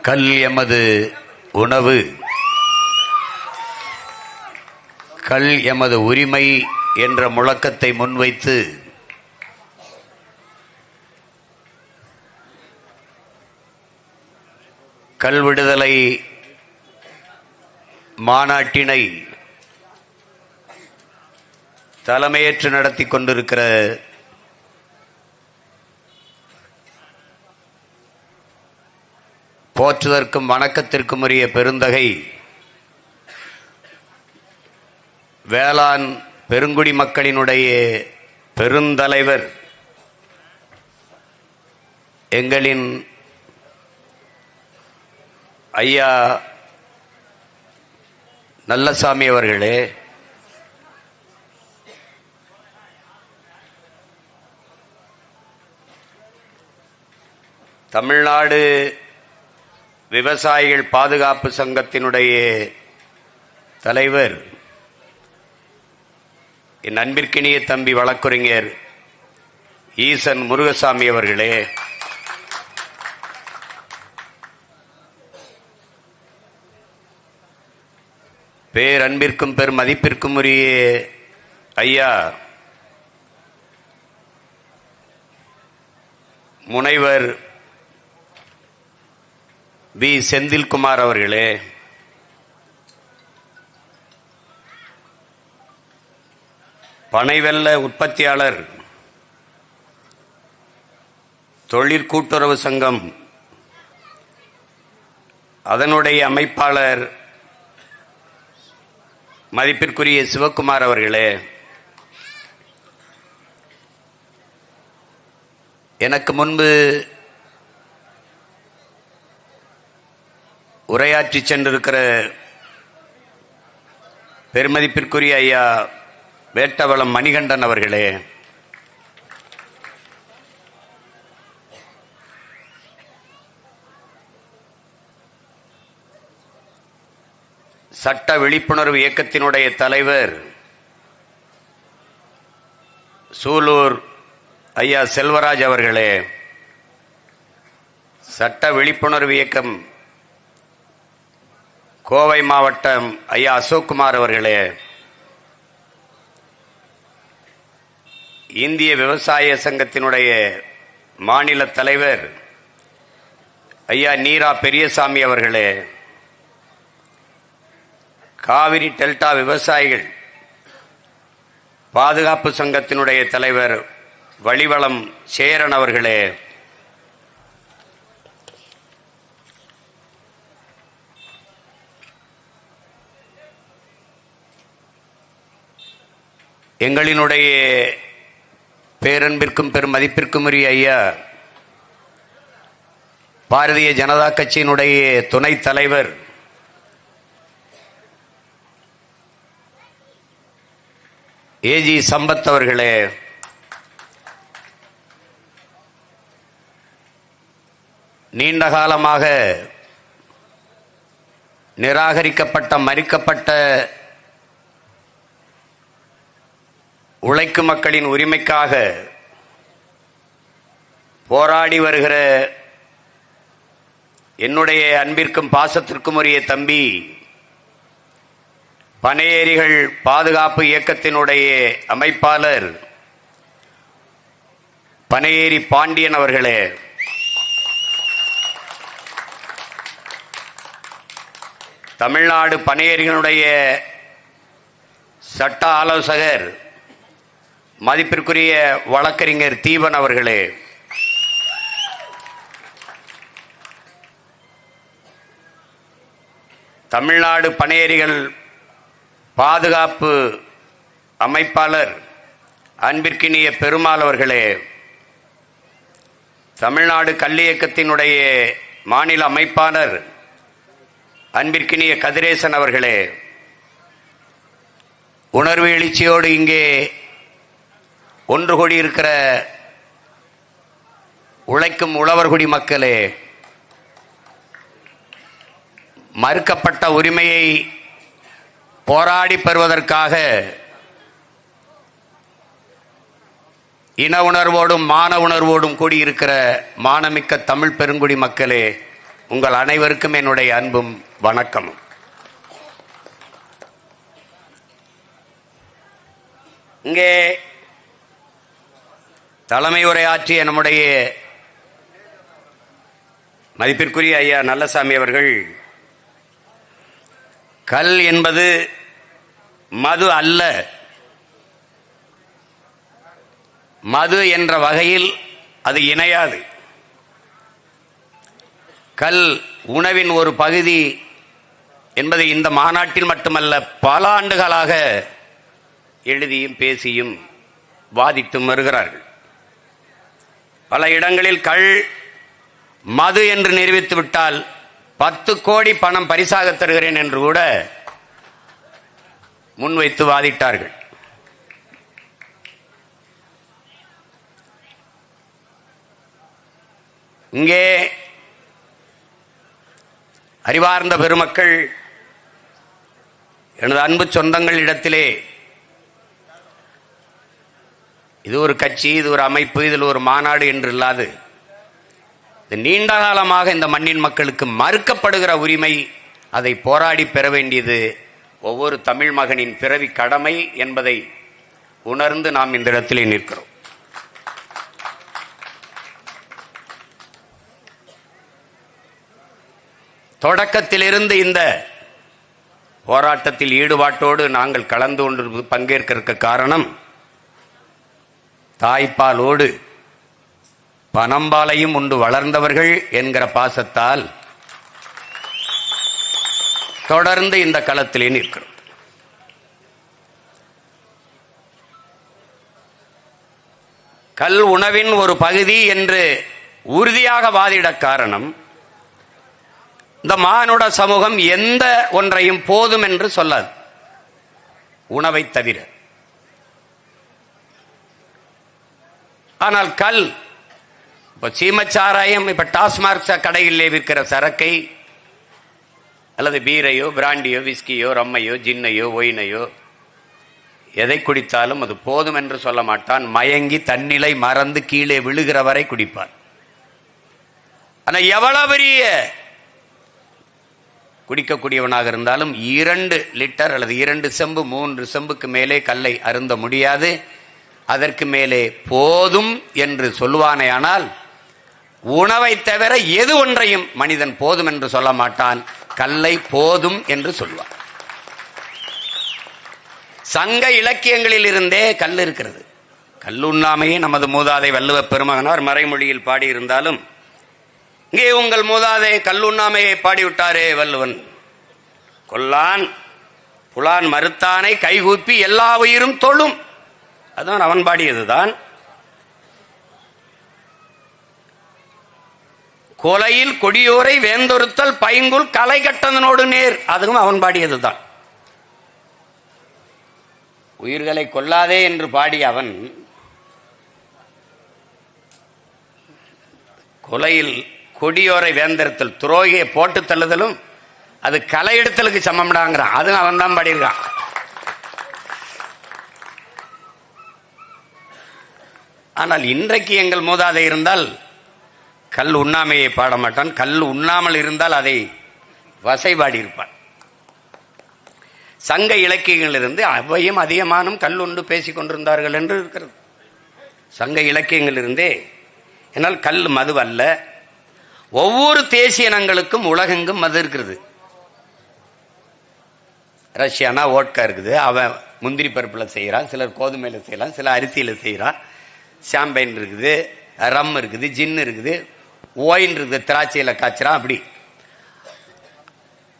கல் எமது உணவு, கல் எமது உரிமை என்ற முழக்கத்தை முன்வைத்து கல் விடுதலை மாநாட்டினை தலைமையேற்று நடத்தி கொண்டிருக்கிற போற்றுதற்கும் வணக்கத்திற்கும் உரிய பெருந்தகை வேளாண் பெருங்குடி மக்களினுடைய பெருந்தலைவர் எங்களின் ஐயா நல்லசாமி அவர்களே, தமிழ்நாடு விவசாயிகள் பாதுகாப்பு சங்கத்தினுடைய தலைவர் என் அன்பிற்கினிய தம்பி வழக்குரைஞர் ஈசன் முருகசாமி அவர்களே, பேரன்பிற்கும் பெருமதிப்பிற்கும் உரிய ஐயா முனைவர் வி செந்தில்குமார் அவர்களே, பனைவெல்ல உற்பத்தியாளர் தொழிற்கூட்டுறவு சங்கம் அதனுடைய அமைப்பாளர் மதிப்பிற்குரிய சிவக்குமார் அவர்களே, எனக்கு முன்பு உரையாற்றி சென்றிருக்கிற பெருமதிப்பிற்குரிய ஐயா வேட்டவளம் மணிகண்டன் அவர்களே, சட்ட விழிப்புணர்வு இயக்கத்தினுடைய தலைவர் சூலூர் ஐயா செல்வராஜ் அவர்களே, சட்ட விழிப்புணர்வு இயக்கம் கோவை மாவட்டம் ஐயா அசோக்குமார் அவர்களே, இந்திய விவசாய சங்கத்தினுடைய மாநில தலைவர் ஐயா நீரா பெரியசாமி அவர்களே, காவிரி டெல்டா விவசாயிகள் பாதுகாப்பு சங்கத்தினுடைய தலைவர் வழிவளம் சேரன் அவர்களே, எங்களினுடைய பேரன்பிற்கும் பெருமதிப்பிற்கும் உரிய ஐயா பாரதிய ஜனதா கட்சியினுடைய துணைத் தலைவர் ஏஜி சம்பத் அவர்களே, நீண்ட காலமாக நிராகரிக்கப்பட்ட மறுக்கப்பட்ட உழைக்கும் மக்களின் உரிமைக்காக போராடி வருகிற என்னுடைய அன்பிற்கும் பாசத்திற்கும் உரிய தம்பி பனையேரிகள் பாதுகாப்பு இயக்கத்தினுடைய அமைப்பாளர் பனையேரி பாண்டியன் அவர்களே, தமிழ்நாடு பனையேரிகளுடைய சட்ட ஆலோசகர் மதிப்பிற்குரிய வழக்கறிஞர் தீபன் அவர்களே, தமிழ்நாடு பனையேரிகள் பாதுகாப்பு அமைப்பாளர் அன்பிற்கினிய பெருமாள் அவர்களே, தமிழ்நாடு கல் இயக்கத்தினுடைய மாநில அமைப்பாளர் அன்பிற்கினிய கதிரேசன் அவர்களே, உணர்வு எழுச்சியோடு இங்கே ஒன்று கூடியிருக்கிற உழைக்கும் உழவர்குடி மக்களே, மறுக்கப்பட்ட உரிமையை போராடி பெறுவதற்காக இன உணர்வோடும் மான உணர்வோடும் கூடியிருக்கிற மானமிக்க தமிழ் பெருங்குடி மக்களே, உங்கள் அனைவருக்கும் என்னுடைய அன்பும் வணக்கமும். இங்கே தலைமை உரையாற்றிய நம்முடைய மதிப்பிற்குரிய ஐயா நல்லசாமி அவர்கள், கல் என்பது மது அல்ல, மது என்ற வகையில் அது இணையாது. கல் உணவின் ஒரு பகுதி என்பது இந்த மாநாட்டில் மட்டுமல்ல, பல ஆண்டுகளாக எழுதியும் பேசியும் வாதிட்டும் வருகிறார்கள். பல இடங்களில் கள் மது என்று நிரூபித்து விட்டால் 10 கோடி பணம் பரிசாக தருகிறேன் என்று கூட முன்வைத்து வாதிட்டார்கள். இங்கே அறிவார்ந்த பெருமக்கள், எனது அன்பு சொந்தங்கள் இடத்திலே இது ஒரு கட்சி, இது ஒரு அமைப்பு, இதில் ஒரு மாநாடு என்று இல்லாது, இது நீண்ட காலமாக இந்த மண்ணின் மக்களுக்கு மறுக்கப்படுகிற உரிமை, அதை போராடி பெற வேண்டியது ஒவ்வொரு தமிழ் மகனின் பிறவி கடமை என்பதை உணர்ந்து நாம் இந்த இடத்திலே நிற்கிறோம். தொடக்கத்திலிருந்து இந்த போராட்டத்தில் ஈடுபாட்டோடு நாங்கள் கலந்து கொண்டு பங்கேற்க காரணம், தாய்ப்பாலோடு பனம்பாலையும் உண்டு வளர்ந்தவர்கள் என்கிற பாசத்தால் தொடர்ந்து இந்த களத்திலே நிற்கிறோம். கல் உணவின் ஒரு பகுதி என்று உறுதியாக வாதிட காரணம், இந்த மானுட சமூகம் எந்த ஒன்றையும் போதும் என்று சொல்லாது, உணவை தவிர. ஆனால் கல், இப்ப சீமச்சாராயம், இப்ப டாஸ்மார்க் கடைகளிலே விற்கிற சரக்கை அல்லது பீரையோ பிராண்டியோ விஸ்கியோ ரம்மையோ ஜின்னையோ ஒயினையோ எதை குடித்தாலும் அது போதும் என்று சொல்ல மாட்டான். மயங்கி தன்னிலை மறந்து கீழே விழுகிற வரை குடிப்பான். ஆனா எவ்வளவு பெரிய குடிக்கக்கூடியவனாக இருந்தாலும் 2 லிட்டர் அல்லது 2 செம்பு 3 செம்புக்கு மேலே கல்லை அருந்த முடியாது. அதற்கு மேலே போதும் என்று சொல்லுவானேயானால், உணவை தவிர எது ஒன்றையும் மனிதன் போதும் என்று சொல்ல மாட்டான், கல்லை போதும் என்று சொல்வான். சங்க இலக்கியங்களில் இருந்தே கல் இருக்கிறது. கல்லுண்ணாமையே நமது மூதாதை வள்ளுவ பெருமகனார் மறைமொழியில் பாடியிருந்தாலும், இங்கே உங்கள் மூதாதை கல்லுண்ணாமையை பாடிவிட்டாரே வள்ளுவன். கொல்லான் புலான் மறுத்தானை கைகூப்பி எல்லா உயிரும் தொழும், அதுதான் அவன் பாடியதுதான். கொலையில் கொடியோரை வேந்தொருத்தல் பைங்குல் கலை கட்டதனோடு நேர், அதுவும் அவன் பாடியதுதான். உயிர்களை கொல்லாதே என்று பாடிய அவன் கொலையில் கொடியோரை வேந்தெடுத்தல், துரோகியை போட்டு தள்ளுதலும் அது கலை எடுத்தலுக்கு சமம்டாங்கிறான். அதுவும் அவன் தான் பாடியிருக்கான். ஆனால் இன்றைக்கு எங்கள் மூதாதை இருந்தால் கல் உண்ணாமையை பாட மாட்டான், கல் உண்ணாமல் இருந்தால் அதை வசை பாடியிருப்பான். சங்க இலக்கியங்களிலிருந்து அவையும் அதிகமானும் கல் உண்டு பேசிக் கொண்டிருந்தார்கள் என்று இருக்கிறது. சங்க இலக்கியங்களிலிருந்தே. என்னால் கல் மது அல்ல. ஒவ்வொரு தேசிய இனங்களுக்கும் உலகெங்கும் மது இருக்கிறது. ரஷ்யானா ஓட்கா இருக்குது, அவன் முந்திரி பருப்பில் செய்கிறான், சிலர் கோதுமையில் செய்யலாம், சில அரிசியில் செய்கிறான். ஷாம்பைன் இருக்குது, ரம் இருக்குது, ஜின் இருக்குது, ஓயின் இருக்குது, திராட்சையில் காய்ச்சறான், அப்படி.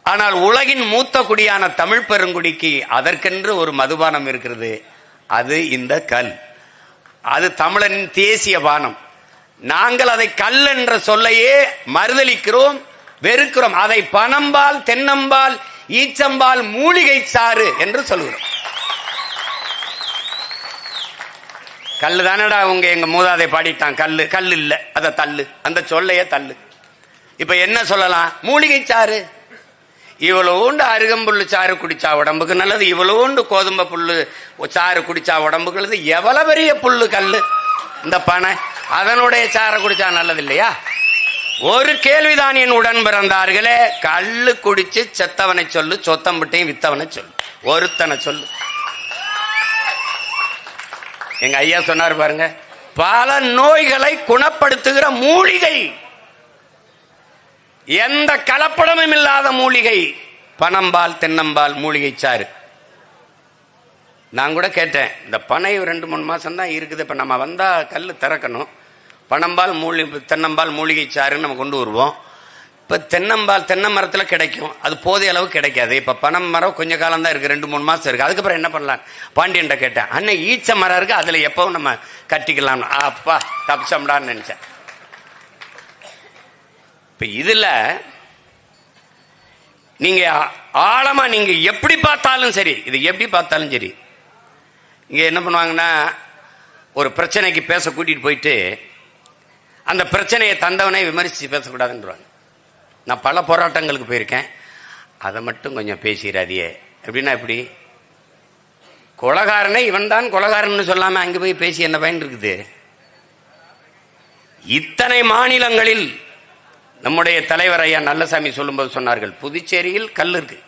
ஆனால் உலகின் மூத்த குடியான தமிழ் பெருங்குடிக்கு அதற்கென்று ஒரு மதுபானம் இருக்கிறது. அது இந்த கல். அது தமிழனின் தேசிய பானம். நாங்கள் அதை கல் என்ற சொல்லையே மறுதலிக்கிறோம், வெறுக்கிறோம். அதை பனம்பால், தென்னம்பால், ஈச்சம்பால், மூலிகை சாறு என்று சொல்கிறோம். கல்லு தானடா உங்க எங்க மூதாதை பாடிட்டான். கல்லு கல்லு இல்ல, அத தள்ளு, அந்த சொல்லையே தள்ளு. இப்ப என்ன சொல்லலாம்? மூலிகை சாறு. இவ்வளவுண்டு அருகம்புல்லு சாறு குடிச்சா உடம்புக்கு நல்லது, இவ்வளவுண்டு கோதுமை புல்லு சாறு குடிச்சா உடம்புக்கு நல்லது. எவ்வளவு பெரிய புல்லு கல்லு இந்த பனை, அதனுடைய சாறை குடிச்சா நல்லது இல்லையா? ஒரு கேள்விதான் என் உடன் பிறந்தார்களே, கள்ளு குடிச்சு செத்தவனை சொல்லு, சொத்தம்பட்டையும் வித்தவனை சொல்லு, ஒருத்தனை சொல்லு. எங்க ஐயா சொன்னார் பாருங்க, பல நோய்களை குணப்படுத்துகிற மூலிகை, எந்த கலப்படமும் இல்லாத மூலிகை பனம்பால் தென்னம்பால் மூலிகை சாறு. நான் கூட கேட்டேன், இந்த பனை 2-3 மாசம் தான் இருக்குது, இப்ப நம்ம வந்தா கல்லு திறக்கணும், பனம்பால் தென்னம்பால் மூலிகை சாறுன்னு நம்ம கொண்டு வருவோம். இப்ப தென்னம்பால் தென்னை மரத்துல கிடைக்கும், அது போதிய அளவு கிடைக்காது. இப்ப பனை மரம் கொஞ்ச காலம் தான் இருக்கு, 2-3 மாசம் இருக்கு, அதுக்கப்புறம் என்ன பண்ணலாம் பாண்டியன் கேட்டேன். அண்ணன் ஈச்ச மரம் இருக்கு, அதுல எப்பவும் நம்ம கட்டிக்கலாம். அப்பா தப்பிச்சம்டான்னு நினைச்சேன். இப்ப இதுல நீங்க ஆழமா நீங்க எப்படி பார்த்தாலும் சரி, இது எப்படி பார்த்தாலும் சரி, இங்க என்ன பண்ணுவாங்கன்னா, ஒரு பிரச்சனைக்கு பேச கூட்டிட்டு போயிட்டு அந்த பிரச்சனையை தந்தவனை விமர்சித்து பேசக்கூடாதுன்றாங்க. நான் பல போராட்டங்களுக்கு போயிருக்கேன், அதை மட்டும் கொஞ்சம் பேசிடாதியே எப்படின்னா, எப்படி கொலகாரனை இவன் தான் கொலகாரன் சொல்லாம அங்கே போய் பேசி என்ன பயன் இருக்குது? இத்தனை மாநிலங்களில் நம்முடைய தலைவர் ஐயா நல்லசாமி சொல்லும்போது சொன்னார்கள், புதுச்சேரியில் கல் இருக்கு,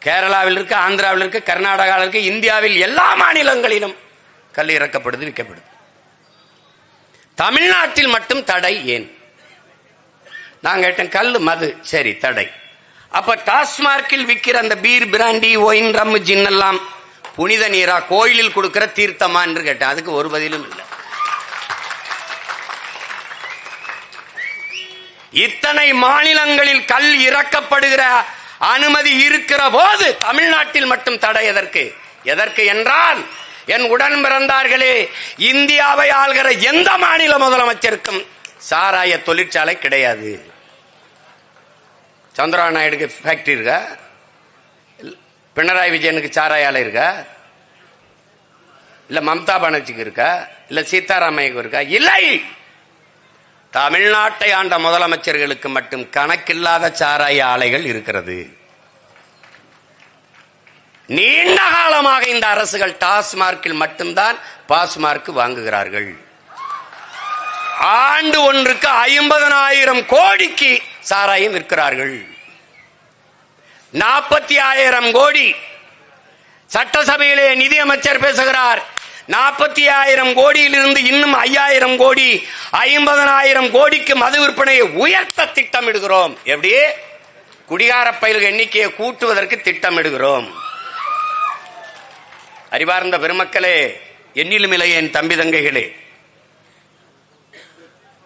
கேரளாவில் இருக்கு, ஆந்திராவில் இருக்கு, கர்நாடகாவில் இருக்கு, இந்தியாவில் எல்லா மாநிலங்களிலும் கல் இறக்கப்படுது, விற்கப்படுது. தமிழ்நாட்டில் மட்டும் தடை ஏன்? நான் கேட்டேன், கல் மது சரி தடை, அப்ப டாஸ்மார்க்கில் விற்கிற அந்த பீர் பிராண்டி ஒயின் ரம் ஜின் எல்லாம் புனித நீரா, கோயிலில் கொடுக்கிற தீர்த்தமா என்று கேட்டேன். அதுக்கு ஒரு பதிலும் இல்லை. இத்தனை மாநிலங்களில் கல் இறக்கப்படுகிற அனுமதி இருக்கிற போது தமிழ்நாட்டில் மட்டும் தடை எதற்கு? எதற்கு என்றால், என் உடன் பிறந்தார்களே, இந்தியாவை ஆள்கிற எந்த மாநில முதலமைச்சருக்கும் சாராய தொழிற்சாலை கிடையாது. சந்திரபாபு நாயுடுக்கு ஃபேக்டரி இருக்கா? பினராயி விஜயனுக்கு சாராய ஆலை இருக்கா? இல்ல மம்தா பானர்ஜிக்கு இருக்கா? இல்ல சீதாராமையாவுக்கு இருக்கா? இல்லை. தமிழ்நாட்டை ஆண்ட முதலமைச்சர்களுக்கு மட்டும் கணக்கில்லாத சாராய ஆலைகள் இருக்கிறது. நீண்ட காலமாக இந்த அரசுகள் டாஸ்மார்க்கில் மட்டும்தான் பாஸ்மார்க் வாங்குகிறார்கள். ஆண்டு ஒன்றுக்கு 50,000 கோடிக்கு சாராயம் விற்கிறார்கள். 40,000 கோடி. சட்டசபையிலே நிதியமைச்சர் பேசுகிறார், 40,000 கோடியிலிருந்து இன்னும் 5,000 கோடி, 50,000 கோடிக்கு மது விற்பனையை உயர்த்த திட்டமிடுகிறோம். எப்படி? குடிகார பயல்கள் எண்ணிக்கையை கூட்டுவதற்கு திட்டமிடுகிறோம். அறிவார்ந்த பெருமக்களே, எண்ணிலும் இல்லை என் தம்பி தங்கைகளே,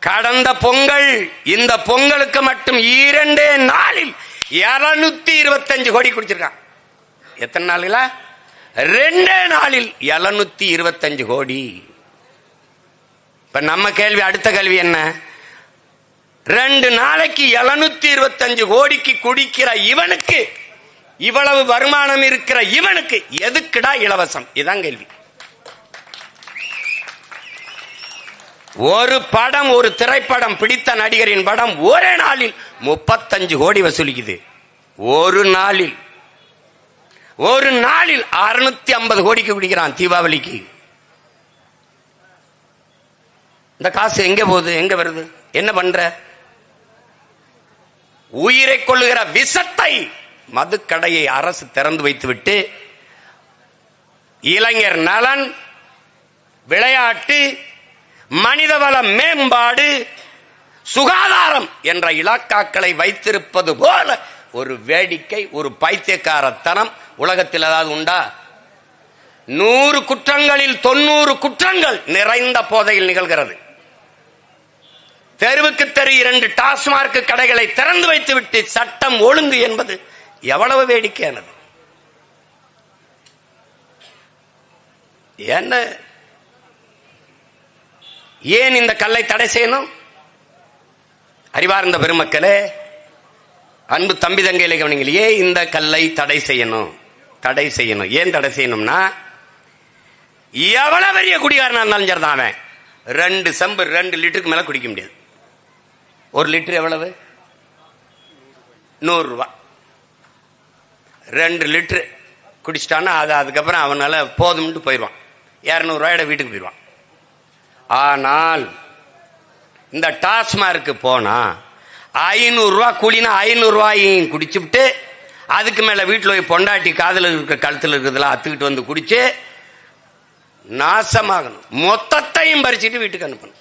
கடந்த பொங்கல், இந்த பொங்கலுக்கு மட்டும் 2 நாளில் 725 கோடி குடிச்சிருக்கான். எத்தனை நாளில்? 2 நாளில் 725 கோடி. இப்ப நம்ம கேள்வி, அடுத்த கேள்வி என்ன? 2 நாளைக்கு 725 கோடிக்கு குடிக்கிற இவனுக்கு, இவ்வளவு வருமானம் இருக்கிற இவனுக்கு எதுக்குடா இலவசம்? இதான் கேள்வி. ஒரு படம், ஒரு திரைப்படம், பிடித்த நடிகரின் படம் ஒரே நாளில் 35 கோடி வசூலிக்குது. ஒரு நாளில் 650 கோடிக்கு குடிக்கிறான் தீபாவளிக்கு. இந்த காசு எங்க போகுது? எங்க வருது? என்ன பண்ற? உயிரை கொள்ளுகிற விஷத்தை மதுக்கடையை அரசு திறந்து வைத்துவிட்டு இளைஞர் நலன், விளையாட்டு, மனிதவள மேம்பாடு, சுகாதாரம் என்ற இலாக்காக்களை வைத்திருப்பது போல ஒரு வேடிக்கை, ஒரு பைத்தியக்காரத்தனம் உலகத்தில் ஏதாவது உண்டா? 100 குற்றங்களில் 90 குற்றங்கள் நிறைந்த போதையில் நிகழ்கிறது. தெருவுக்கு தெரு 2 டாஸ்மார்க் கடைகளை திறந்து வைத்துவிட்டு சட்டம் ஒழுங்கு என்பது எவ்வளவு வேடிக்கையானது! என்ன, ஏன் இந்த கல்லை தடை செய்யணும்? அறிவார்ந்த பெருமக்களே, அன்பு தம்பி தங்கையிலே கவனிங்கள், ஏன் இந்த கல்லை தடை செய்யணும்? ஏன் தடை செய்யணும்னா, எவ்வளவு பெரிய குடிகாரனா இருந்தாலும் சரிதான், அவன் 2 செம்பு 2 லிட்டருக்கு மேல குடிக்க முடியாது. 1 லிட்டர் எவ்வளவு? 100 ரூபாய். 2 லிட்டர் குடிச்சிட்டான்னா அதுக்கப்புறம் அவனால போதும்னு போயிடுவான். 200 ரூபாயோட வீட்டுக்கு போயிடுவான். ஆனால் இந்த டாஸ்மார்க்கு போனா 500 ரூபா கூலினா 500 ரூபாயும் குடிச்சுட்டு அதுக்கு மேல வீட்டில் போய் பொண்டாட்டி காதல இருக்கிற கழுத்துல இருக்கிறதுலாம் அத்துக்கிட்டு வந்து குடிச்சு நாசமாகணும். மொத்தத்தையும் பறிச்சுட்டு வீட்டுக்கு அனுப்பணும்.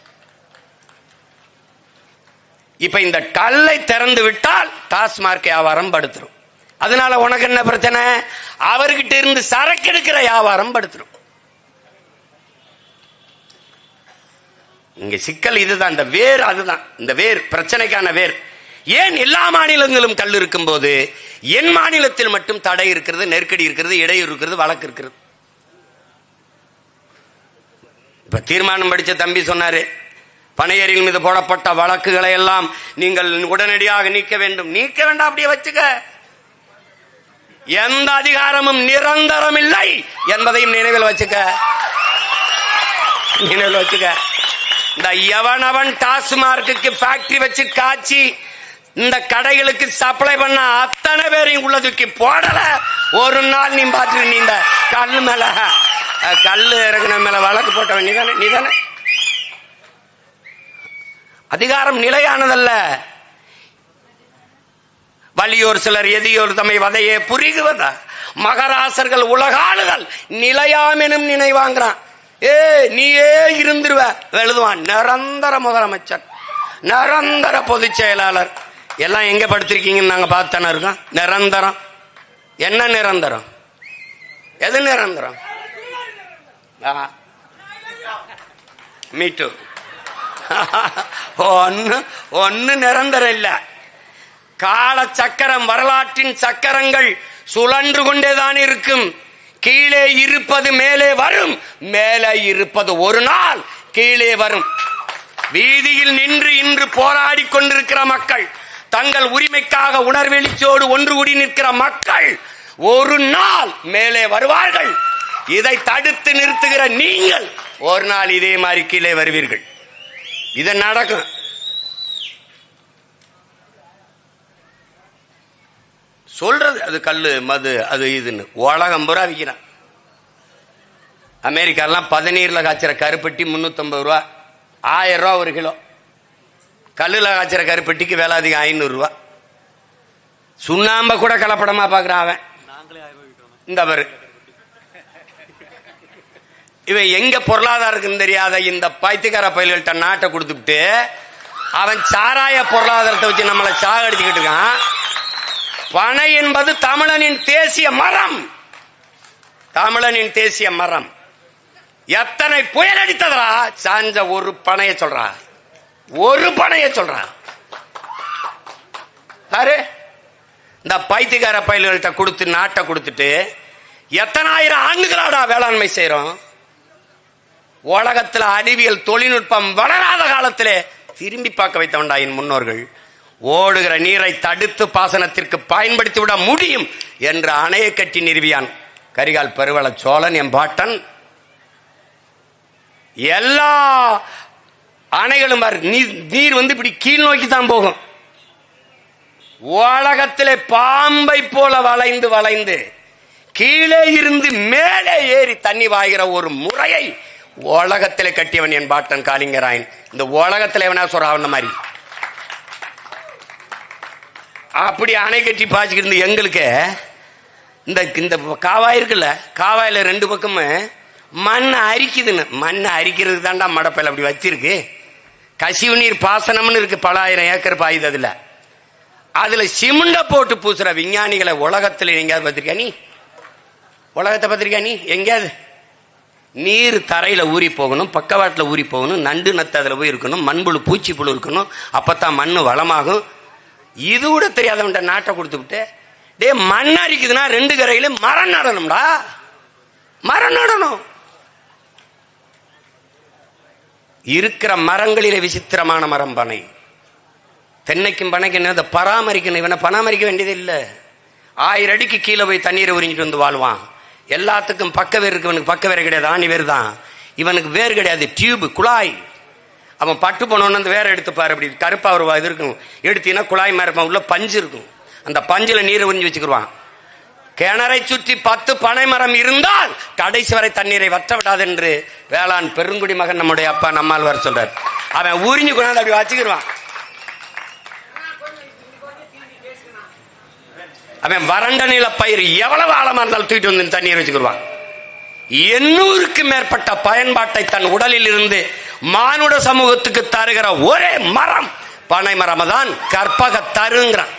இப்ப இந்த கல்லை திறந்து விட்டால் டாஸ்மார்க் வியாபாரம் படுத்துரும். அதனால உனக்கு என்ன பிரச்சனை? அவர்கிட்ட இருந்து சரக்கு எடுக்கிற வியாபாரம் படுத்துரும். இங்க சிக்கல் இதுதான். இந்த வேர் அதுதான். இந்த வேர் பிரச்சனைக்கான வேர். ஏன் எல்லா மாநிலங்களும் கல் இருக்கும் போது என் மாநிலத்தில் மட்டும் தடை இருக்கிறது, நெருக்கடி இருக்கிறது, இடையூறு இருக்கிறது, வழக்கு இருக்கிறது? இப்ப தீர்மானம் படிச்ச தம்பி சொன்னாரு, பனையரில் மீது போடப்பட்ட வழக்குகளை எல்லாம் நீங்கள் உடனடியாக நீக்க வேண்டும். நீக்க வேண்டாம், அப்படியே வச்சுக்க. எந்த அதிகாரமும் நிரந்தரம் இல்லை என்பதையும் நினைவில் வச்சுக்க. நினைவில் வச்சுக்க. இந்த எவனவன் டாஸ்மார்க்கு ஃபேக்டரி வச்சு காய்ச்சி இந்த கடைகளுக்கு சப்ளை பண்ண அத்தனை பேரையும் உள்ள தூக்கி போடல. ஒரு நாள் நீ பார்த்து நீ இந்த கல்லு மேல கல்லு இறங்கின மேல வழக்கு போட்டவன் நீதானே? நீதானே? அதிகாரம் நிலையானதல்ல. வலியோர் சிலர் எதியோர் தம்மை வதையே புரிகுவதா மகராசர்கள் உலகாளுகள் நிலையாமெனும் நினைவாங்கிறான். நீயே இருந்துருவ எழுதுவான். நிரந்தர முதலமைச்சர், நிரந்தர பொதுச் செயலாளர் எல்லாம் எங்க படுத்திருக்கீங்கன்னு நாங்க பார்த்தானே இருக்கோம். நிரந்தரம் என்ன? நிரந்தரம் எது? நிரந்தரம் மீட்டு ஒன்னு நிரந்தரம் இல்ல. கால சக்கரம், வரலாற்றின் சக்கரங்கள் சுழன்று கொண்டேதான் இருக்கும். கீழே இருப்பது மேலே வரும், மேலே இருப்பது ஒரு நாள் கீழே வரும். வீதியில் நின்று இன்று போராடி கொண்டிருக்கிற மக்கள், தங்கள் உரிமைக்காக உணர்வெளிச்சோடு ஒன்று கூடி நிற்கிற மக்கள் ஒரு நாள் மேலே வருவார்கள். இதை தடுத்து நிறுத்துகிற நீங்கள் ஒரு நாள் இதே மாதிரி கீழே வருவீர்கள். இது நடக்கும். சொல்றது அது கல்லு மது அது இதுன்னு உலகம் பூரா விற்கிறான். அமெரிக்காலாம் 17 காய்ச்சற கருப்பட்டி 350 ரூபா, 1000 ரூபா ஒரு கிலோ. கல்லுல காய்ச்சற கருப்பட்டிக்கு விலை அதிகம் 500 ரூபா. சுண்ணாம்ப கூட கலப்படமா பாக்குறான் அவன். இந்த பாரு, இவன் எங்க பொருளாதாரத்துக்கு தெரியாத இந்த பைத்தியக்கார பயில்கள்ட்ட நாட்டை கொடுத்துட்டு அவன் சாராய பொருளாதாரத்தை வச்சு நம்மளை சாகடிச்சுக்கிட்டு இருக்கான். பனை என்பது தமிழனின் தேசிய மரம். தமிழனின் தேசிய மரம். எத்தனை புயல் அடித்ததா சாஞ்ச ஒரு பனைய சொல்றா, ஒரு பனைய சொல்றா. இந்த பைத்தியக்கார பயில்கள்ட்ட கொடுத்து நாட்டை கொடுத்துட்டு எத்தனாயிரம் ஆண்டுகளாடா வேளாண்மை செய்யறோம். உலகத்தில் அறிவியல் தொழில்நுட்பம் வளராத காலத்திலே திரும்பி பார்க்க வைத்தவன்டா என் முன்னோர்கள். ஓடுகிற நீரை தடுத்து பாசனத்திற்கு பயன்படுத்தி விட முடியும் என்ற அணையை கட்டி நிறுவியான் கரிகால் பெருவள சோழன் என் பாட்டன். எல்லா அணைகளும் நீர் வந்து இப்படி கீழ் நோக்கி தான் போகும். உலகத்திலே பாம்பை போல வளைந்து வளைந்து கீழே இருந்து மேலே ஏறி தண்ணி வாய்கிற ஒரு முறையை உலகத்திலே கட்டியவன் என் பாட்டன் காளிங்கராயன். இந்த உலகத்திலே வேணா சொல்ற மாதிரி அப்படி அணை கட்டி பாய்ச்சிக்கிட்டு இருந்து எங்களுக்கு இந்த காவாய் இருக்குல்ல, காவாயில 2 பக்கமும் மண் அரிக்குதுன்னு. மண் அரிக்கிறது தாண்டா மடப்பையில் அப்படி வச்சிருக்கு. கசிவு நீர் பாசனம்னு இருக்கு, பல ஆயிரம் ஏக்கர் பாயுது. அதுல சிமெண்ட போட்டு பூசுற விஞ்ஞானிகளை உலகத்தில் எங்கேயாவது பார்த்திருக்கா நீ? உலகத்தை பார்த்திருக்கா நீ எங்கேயாவது? நீர் தரையில ஊறி போகணும், பக்கவாட்டில் ஊறி போகணும், நண்டு நத்து அதுல போய் இருக்கணும், மண்புழு பூச்சி புழு இருக்கணும், அப்பத்தான் மண் வளமாகும். இது கூட தெரியாதவன்ட்ட நாட்டை கொடுத்துக்கிட்டு டே மண் அரிக்குதுன்னா 2 கரையில மரம் நடணும்டா, மரம் நடணும். இருக்கிற மரங்களிலே விசித்திரமான மரம் பனை. தென்னைக்கும் பனைக்கும் அதை பராமரிக்கணும். இவனை பராமரிக்க வேண்டியது இல்லை. 1000 அடிக்கு கீழே போய் தண்ணீரை உறிஞ்சிட்டு வந்து வாழ்வான். எல்லாத்துக்கும் பக்க வேர் இருக்கு. இவனுக்கு பக்க வேறு கிடையாது, ஆணி வேறு தான். இவனுக்கு வேறு கிடையாது, டியூப், குழாய். அவன் பட்டு போனோன்னு அந்த வேற எடுத்துப்பாரு. அப்படி கருப்பா ஒரு இது இருக்கும், எடுத்தீங்கன்னா குழாய் மாதிரி இருப்பான். உள்ள பஞ்சு இருக்கும், அந்த பஞ்சுல நீரை உறிஞ்சி வச்சுக்கிடுவான். கிணறை சுற்றி 10 பனை மரம் இருந்தால் கடைசி வரை தண்ணீரை வற்ற விடாது என்று வேளாண் பெருங்குடி மகன் நம்முடைய அப்பா நம்மாழ்வார் சொல்றார். அவன் உறிஞ்சு கொண்டாந்து அப்படி வச்சுக்கிடுவான். அவன் வறண்ட நில பயிர் எவ்வளவு ஆழமா இருந்தாலும் தூக்கிட்டு வந்து தண்ணீர் வச்சுக்கிடுவான். 800க்கு மேற்பட்ட பயன்பாட்டை தன் உடலில் இருந்து மானுட சமூகத்துக்கு தருகிற ஒரே மரம் பனை மரம் தான் கற்பக தருங்கிறான்.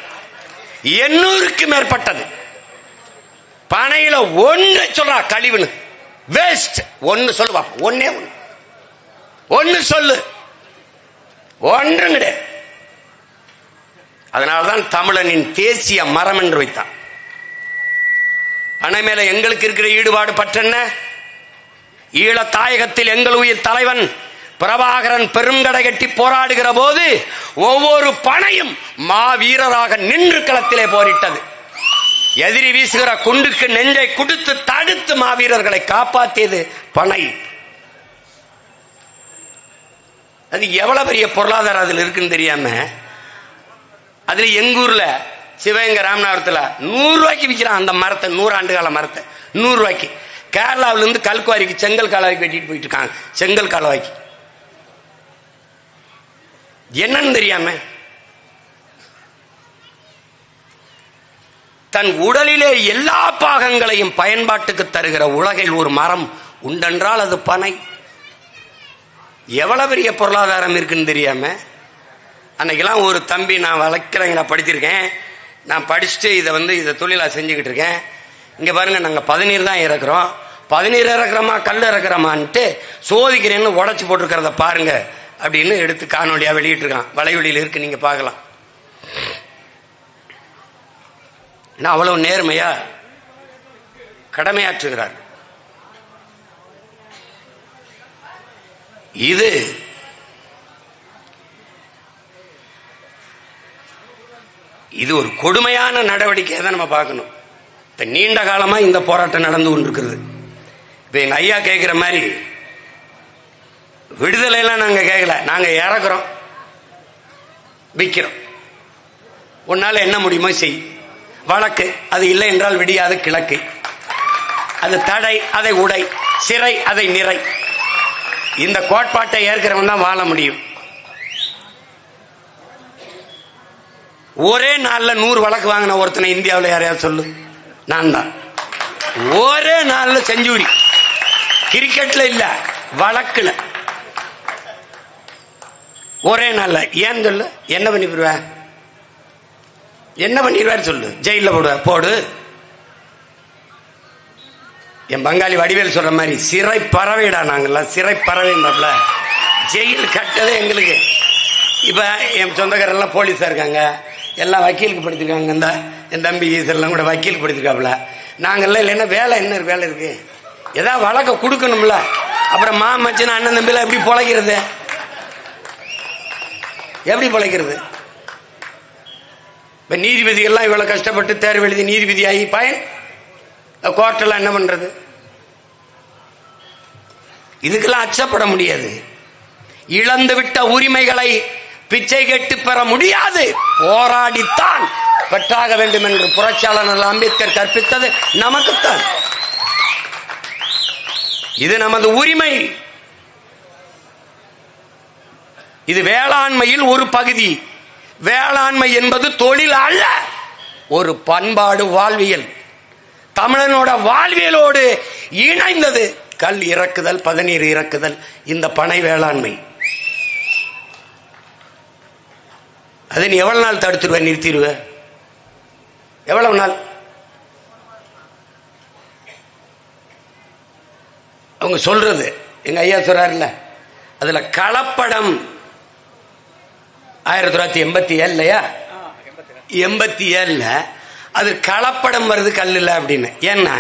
800க்கு மேற்பட்டது. பனையில ஒன்று சொல்றா கழிவுன்னு, வேஸ்ட் ஒன்னு சொல்லுவா. ஒன்னு சொல்லு, ஒன்று கிடையாது. அதனால்தான் தமிழனின் தேசிய மரம் என்று வைத்தான். பனை மேல எங்களுக்கு இருக்கிற ஈடுபாடு பற்றென்ன? ஈழ தாயகத்தில் எங்கள் உயிர் தலைவன் பிரபாகரன் பெருங்கடை கட்டி போராடுகிற போது ஒவ்வொரு பனையும் மாவீரராக நின்று களத்திலே போரிட்டது. எதிரி வீசுகிற குண்டுக்கு நெஞ்சை குடுத்து தடுத்து மாவீரர்களை காப்பாற்றியது பனை. அது எவ்வளவு பெரிய பொருளாதாரம் அதில் இருக்குன்னு தெரியாம, அதுல எங்க ஊர்ல சிவகங்கை ராமநாதபுரத்துல 100 ரூபாய்க்கு விற்கிறான் அந்த மரத்தை. 100 ஆண்டு கால மரத்தை 100 ரூபாய்க்கு. கேரளாவில இருந்து கல்குவாரிக்கு செங்கல் கால்வாய்க்கு வெட்டிட்டு போயிட்டு இருக்காங்க. செங்கல் கால்வாய்க்கு என்னன்னு தெரியாம தன் உடலிலே எல்லா பாகங்களையும் பயன்பாட்டுக்கு தருகிற உலகில் ஒரு மரம் உண்டென்றால் அது பனை. எவ்வளவு பெரிய பொருளாதாரம் இருக்குன்னு தெரியாம அன்னைக்கெல்லாம் ஒரு தம்பி, நான் வளர்க்குறேங்க, நான் படிச்சிருக்கேன், நான் படிச்சுட்டு இதை தொழிலா செஞ்சுக்கிட்டு இருக்கேன், இங்க பாருங்க நாங்க 17 தான் இறக்குறோம், 17 இறக்குறோமா கல் இறக்குறோமான்ட்டு சோதிக்கிறேன்னு உடச்சு போட்டிருக்கிறத பாருங்க அப்படின்னு எடுத்து காணொலியா வெளியிட்டு இருக்கான். வலைவெளியில் இருக்கு, நீங்க பார்க்கலாம். அவ்வளவு நேர்மையா கடமையாற்றுகிறார். இது ஒரு கொடுமையான நடவடிக்கையை தான் நம்ம பார்க்கணும். இப்ப நீண்ட காலமா இந்த போராட்டம் நடந்து கொண்டிருக்கிறது. இப்ப எங்க ஐயா கேட்கிற மாதிரி விடுதலை எல்லாம் நாங்க கேட்கல, நாங்க இறக்குறோம், விற்கிறோம். உன்னால என்ன முடியுமோ செய். வழக்கு அது இல்லை என்றால் விடியாது கிழக்கு. அது தடை அதை உடை, சிறை அதை நிறை. இந்த கோட்பாட்டை ஏற்கிறவன் தான் வாழ முடியும். ஒரே நாள்ல 100 வழக்கு வாங்கின ஒருத்தனை இந்தியாவில் யாரையாவது சொல்லு? நான் தான். ஒரே நாள்ல செஞ்சுரி. கிரிக்கெட்ல இல்ல, வழக்குல ஒரே நாள்ல. ஏன் சொல்லு? என்ன பண்ணிடுவேன்? என்ன பண்ணிடுவார் சொல்லு? ஜெயில போடு. என் பங்காளி வடிவேல் சொல்ற மாதிரி சிறை பறவைடா. நாங்கெல்லாம் சிறை பறவைன்றப்பல ஜெயில் கட்டதே எங்களுக்கு. இப்ப என் சொந்தக்காரெல்லாம் போலீஸா இருக்காங்க, எல்லாம் வக்கீலுக்கு படிச்சிருக்காங்க. இந்த என் தம்பி ஈஸ்வரெல்லாம் கூட வக்கீலுக்கு படிச்சிருக்காப்புல. நாங்கெல்லாம் இல்லைன்னா வேலை என்ன வேலை இருக்கு? ஏதாவது வழக்க கொடுக்கணும்ல. அப்புறம் மாமச்சின் அண்ணன் தம்பில எப்படி பொழைக்கிறது? எப்படி பொழைக்கிறது? இப்ப நீதிபதிகள்லாம் இவ்வளவு கஷ்டப்பட்டு தேர்வு எழுதி நீதிபதி ஆகி பயன் கோர்ட்டெல்லாம் என்ன பண்றது? இதுக்கெல்லாம் அச்சப்பட முடியாது. இழந்து விட்ட உரிமைகளை பிச்சை கேட்டு பெற முடியாது, போராடித்தான் பெற்றாக வேண்டும் என்று புரட்சியாளர் அம்பேத்கர் கற்பித்தது நமக்குத்தான். இது நமது உரிமை. இது வேளாண்மையில் ஒரு பகுதி. வேளாண்மை என்பது தொழில் அல்ல, ஒரு பண்பாடு, வாழ்வியல். தமிழனோட வாழ்வியலோடு இணைந்தது கல் இறக்குதல், பதநீர் இறக்குதல், இந்த பனை வேளாண்மை. அதை நீ எவ்வளவு நாள் தடுத்துருவ, நிறுத்திடுவ? எவ்வளவு நாள்? அவங்க சொல்றது எங்க ஐயா சொல்றாருல்ல, அதுல கலப்படம் 1987 87 அது கலப்படம் வருது, கல் இல்ல அப்படின்னு. ஏன்னா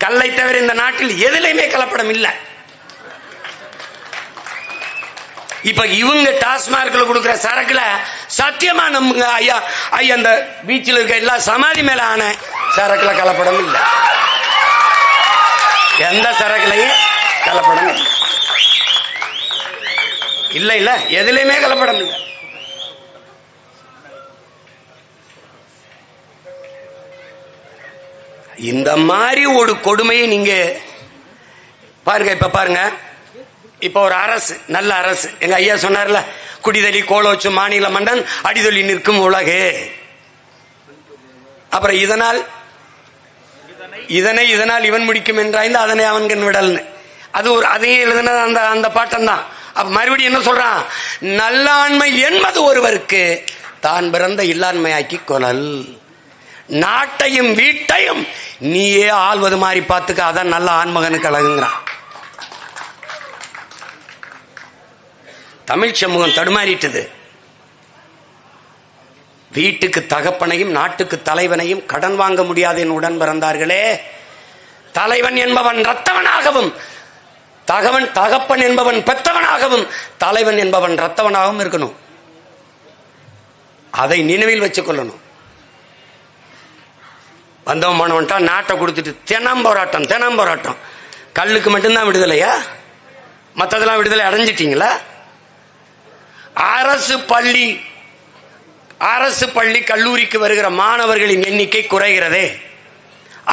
கல்லை தவிர இந்த நாட்டில் எதுலையுமே கலப்படம் இல்லை. இப்ப இவங்க டாஸ்மார்க்ல கொடுக்கிற சரக்குல சத்தியமா நம்புங்க ஐயா, அந்த பீச்சில் இருக்க எல்லா சமாதி மேல ஆன சரக்குல கலப்படம் இல்லை. எந்த சரக்குலையும் கலப்படம் இல்லை. இல்ல எதுலையுமே கலப்படம் இல்லை. இந்த மாதிரி ஒரு கொடுமையை நீங்க பாருங்க. இப்ப பாருங்க, இப்ப ஒரு அரசு, நல்ல அரசு, எங்க ஐயா சொன்னார்ல, குடிதலி கோலோச்சு மாநில மன்னன் அடிதொலி நிற்கும் உலகு. அப்புறம் இதனால் இவன் முடிக்கும் என்றாய்ந்து அதனை அவன்கண் விடல்னு, அது ஒரு அதையும் எழுதின அந்த பாட்டம் தான். அப்ப மறுபடியும் என்ன சொல்றான், நல்லாண்மை என்பது ஒருவருக்கு தான் பிறந்த இல்லாண்மையாக்கி கொள்ளல், நாட்டையும் வீட்டையும் நீயே ஆள்வது மாதிரி பார்த்துக்க, அதான் நல்ல ஆண்மகனுக்கு அழகுங்கிறான். தமிழ் சமூகம் தடுமாறிட்டது. வீட்டுக்கு தகப்பனையும் நாட்டுக்கு தலைவனையும் கடன் வாங்க முடியாது என் உடன் பிறந்தார்களே. தலைவன் என்பவன் ரத்தவனாகவும், தகப்பன் என்பவன் பெத்தவனாகவும், தலைவன் என்பவன் ரத்தவனாகவும் இருக்கணும். அதை நினைவில் வச்சுக் கொள்ளணும். வந்தவன் போனவன்ட்டா நாட்டை கொடுத்துட்டு தினம் போராட்டம். கல்லுக்கு மட்டும்தான் விடுதலையா? மற்றதெல்லாம் விடுதலை அடைஞ்சிட்டீங்களா? அரசு பள்ளி கல்லூரிக்கு வருகிற மாணவர்களின் எண்ணிக்கை குறைகிறதே,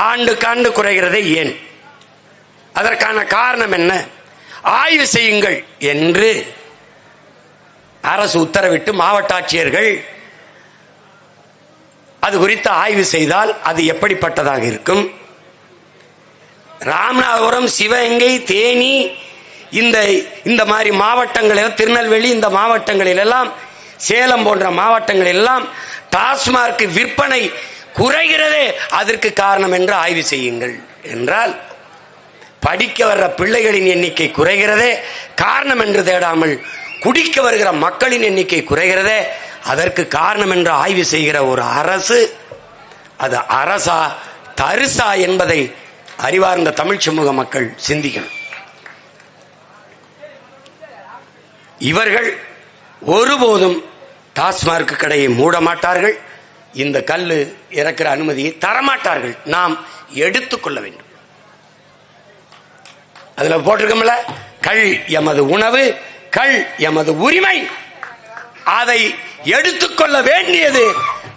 ஆண்டுக்காண்டு குறைகிறதே. ஏன்? அதற்கான காரணம் என்ன? ஆய்வு செய்யுங்கள் என்று அரசு உத்தரவிட்டு மாவட்ட ஆட்சியர்கள் அது குறித்து ஆய்வு செய்தால் அது எப்படிப்பட்டதாக இருக்கும்? ராமநாதபுரம், சிவகங்கை, தேனி, இந்த மாதிரி மாவட்டங்களில், திருநெல்வேலி, இந்த மாவட்டங்களில் எல்லாம், சேலம் போன்ற மாவட்டங்களில் எல்லாம் டாஸ்மார்க் விற்பனை குறைகிறதே. அதற்கு காரணம் என்று ஆய்வு செய்யுங்கள் என்றால், படிக்க வர்ற பிள்ளைகளின் எண்ணிக்கை குறைகிறதே காரணம் என்று தேடாமல், குடிக்க வருகிற மக்களின் எண்ணிக்கை குறைகிறதே அதற்கு காரணம் என்று ஆய்வு செய்கிற ஒரு அரசு, அது அரசா தரிசா என்பதை அறிவார்ந்த தமிழ் சமூக மக்கள் சிந்திக்கணும். இவர்கள் ஒருபோதும் டாஸ்மார்க் கடையை மூட மாட்டார்கள். இந்த கல்லு இறக்கிற அனுமதியை தரமாட்டார்கள். நாம் எடுத்துக்கொள்ள வேண்டும். அதுல போட்டிருக்கோம்ல, கள் எமது உணவு, கள் எமது உரிமை. அதை எடுத்துக்கொள்ள வேண்டியது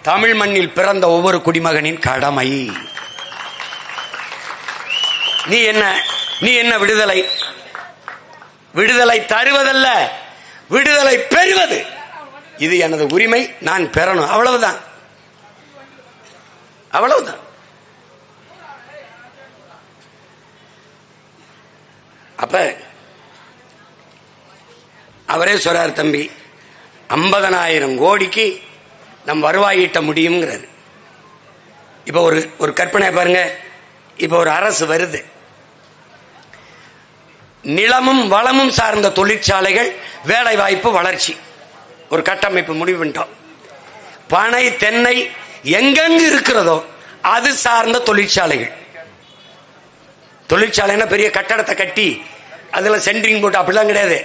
தமிழ் மண்ணில் பிறந்த ஒவ்வொரு குடிமகனின் கடமை. நீ என்ன விடுதலை தருவதல்ல, விடுதலை பெறுவது. இது எனது உரிமை, நான் பெறணும். அவ்வளவுதான். அப்ப அவரே சொல்றார், தம்பி 50,000 கோடிக்கு நம் வருவாய் ஈட்ட முடியுங்கிறாரு. இப்ப ஒரு கற்பனை பாருங்க. இப்ப ஒரு அரசு வருது, நிலமும் வளமும் சார்ந்த தொழிற்சாலைகள், வேலை வாய்ப்பு, வளர்ச்சி, ஒரு கட்டமைப்பு முடிவு பண்ணிட்டோம். பனை, தென்னை எங்கெங்கு இருக்கிறதோ அது சார்ந்த தொழிற்சாலைன்னா பெரிய கட்டடத்தை கட்டி அதுல சென்ட்ரிங் போட்டு அப்படிலாம் கிடையாது.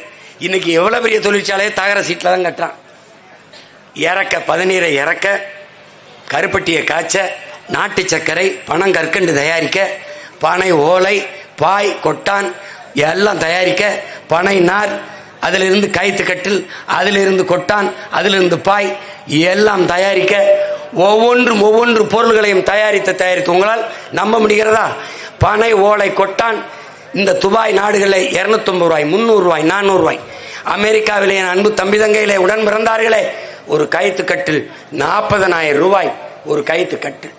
இன்னைக்கு எவ்வளவு பெரிய தொழிற்சாலையை தகர சீட்ல தான் கட்டுறான். பதநீரை இறக்க, கருப்பட்டியை காய்ச்ச, நாட்டு சர்க்கரை, பனங்கற்கண்டு தயாரிக்க, பனை ஓலை, பாய், கொட்டான் எல்லாம் தயாரிக்க, பனை நார், அதிலிருந்து கயிற்று கட்டில், அதிலிருந்து கொட்டான், அதிலிருந்து பாய் எல்லாம் தயாரிக்க, ஒவ்வொன்று பொருள்களையும் தயாரித்து உங்களால் நம்ப முடிகிறதா? பனை ஓலை கொட்டான் இந்த துபாய் நாடுகளில் 250 ரூபாய், 300 ரூபாய், 400 ரூபாய். அமெரிக்காவிலே என் அன்பு தம்பி தங்கையிலே உடன் பிறந்தார்களே, ஒரு கயிற்று கட்டில் 40,000 ரூபாய் ஒரு கயிற்று கட்டில்.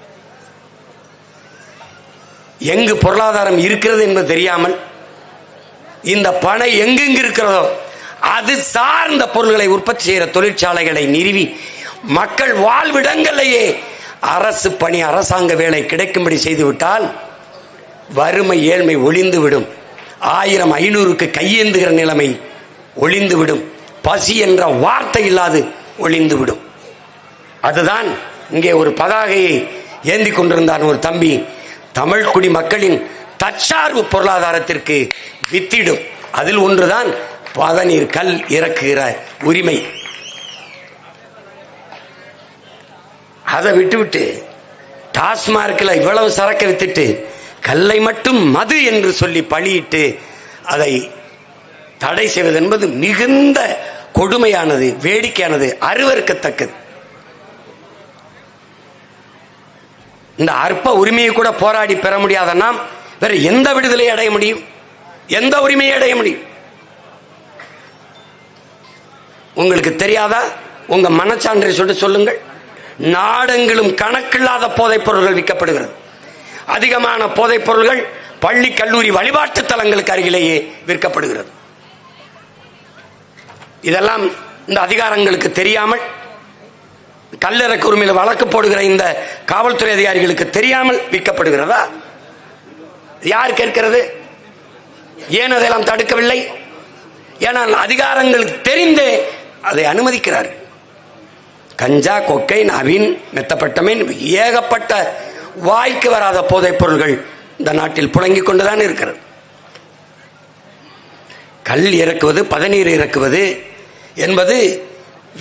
எங்கு பொருளாதாரம் இருக்கிறது என்பது தெரியாமல், இந்த பனை எங்கெங்கு இருக்கிறதோ அது சார்ந்த பொருள்களை உற்பத்தி செய்கிற தொழிற்சாலைகளை நிறுவி மக்கள் வாழ்விடங்களிலேயே அரசு பணி, அரசாங்க வேலை கிடைக்கும்படி செய்துவிட்டால் வறுமை, ஏழ்மை ஒளிந்துவிடும். 1000, 500க்கு கையேந்துகிற நிலைமை ஒளிந்துவிடும். பசி என்ற வார்த்தை இல்லாது ஒளிந்துவிடும். அதுதான் இங்கே ஒரு பதாகையை ஏந்தி கொண்டிருந்தான் ஒரு தம்பி. தமிழ் குடி மக்களின் தற்சார்பு பொருளாதாரத்திற்கு வித்திடும். அதில் ஒன்றுதான் பதநீர், கல் இறக்குகிற உரிமை. அதை விட்டுவிட்டு டாஸ்மார்க்கில் இவ்வளவு சரக்கு வித்துட்டு கல்லை மட்டும் மது என்று சொல்லி பழியிட்டு அதை தடை செய்வது என்பது மிகுந்த கொடுமையானது, வேடிக்கையானது, அருவருக்கத்தக்கது. இந்த அற்ப உரிமையை கூட போராடி பெற முடியாத நாம் வேற எந்த விடுதலை அடைய முடியும்? எந்த உரிமையை அடைய முடியும்? உங்களுக்கு தெரியாதா? உங்க மனச்சான்றை சொல்லுங்கள். நாடெங்கிலும் கணக்கில்லாத போதைப் பொருள்கள் விற்கப்படுகிறது. அதிகமான போதைப் பொருள்கள் பள்ளி கல்லூரி வழிபாட்டு தலங்களுக்கு அருகிலேயே விற்கப்படுகிறது. இதெல்லாம் இந்த அதிகாரங்களுக்கு தெரியாமல், கல்லிறக்கு உரிமையில் வழக்கு போடுகிற இந்த காவல்துறை அதிகாரிகளுக்கு தெரியாமல் விற்கப்படுகிறதா? யார் கேட்கிறது? ஏன் அதையெல்லாம் தடுக்கவில்லை? ஏனால் அதிகாரங்களுக்கு தெரிந்தே அதை அனுமதிக்கிறார்கள். கஞ்சா, கொக்கைன், அவின், மெத்தப்பட்டமின், ஏகப்பட்ட வாய்க்கு வராத போதைப் பொருள்கள் இந்த நாட்டில் புழங்கிக் கொண்டுதான் இருக்கிறது. கல் இறக்குவது, பதநீர் இறக்குவது என்பது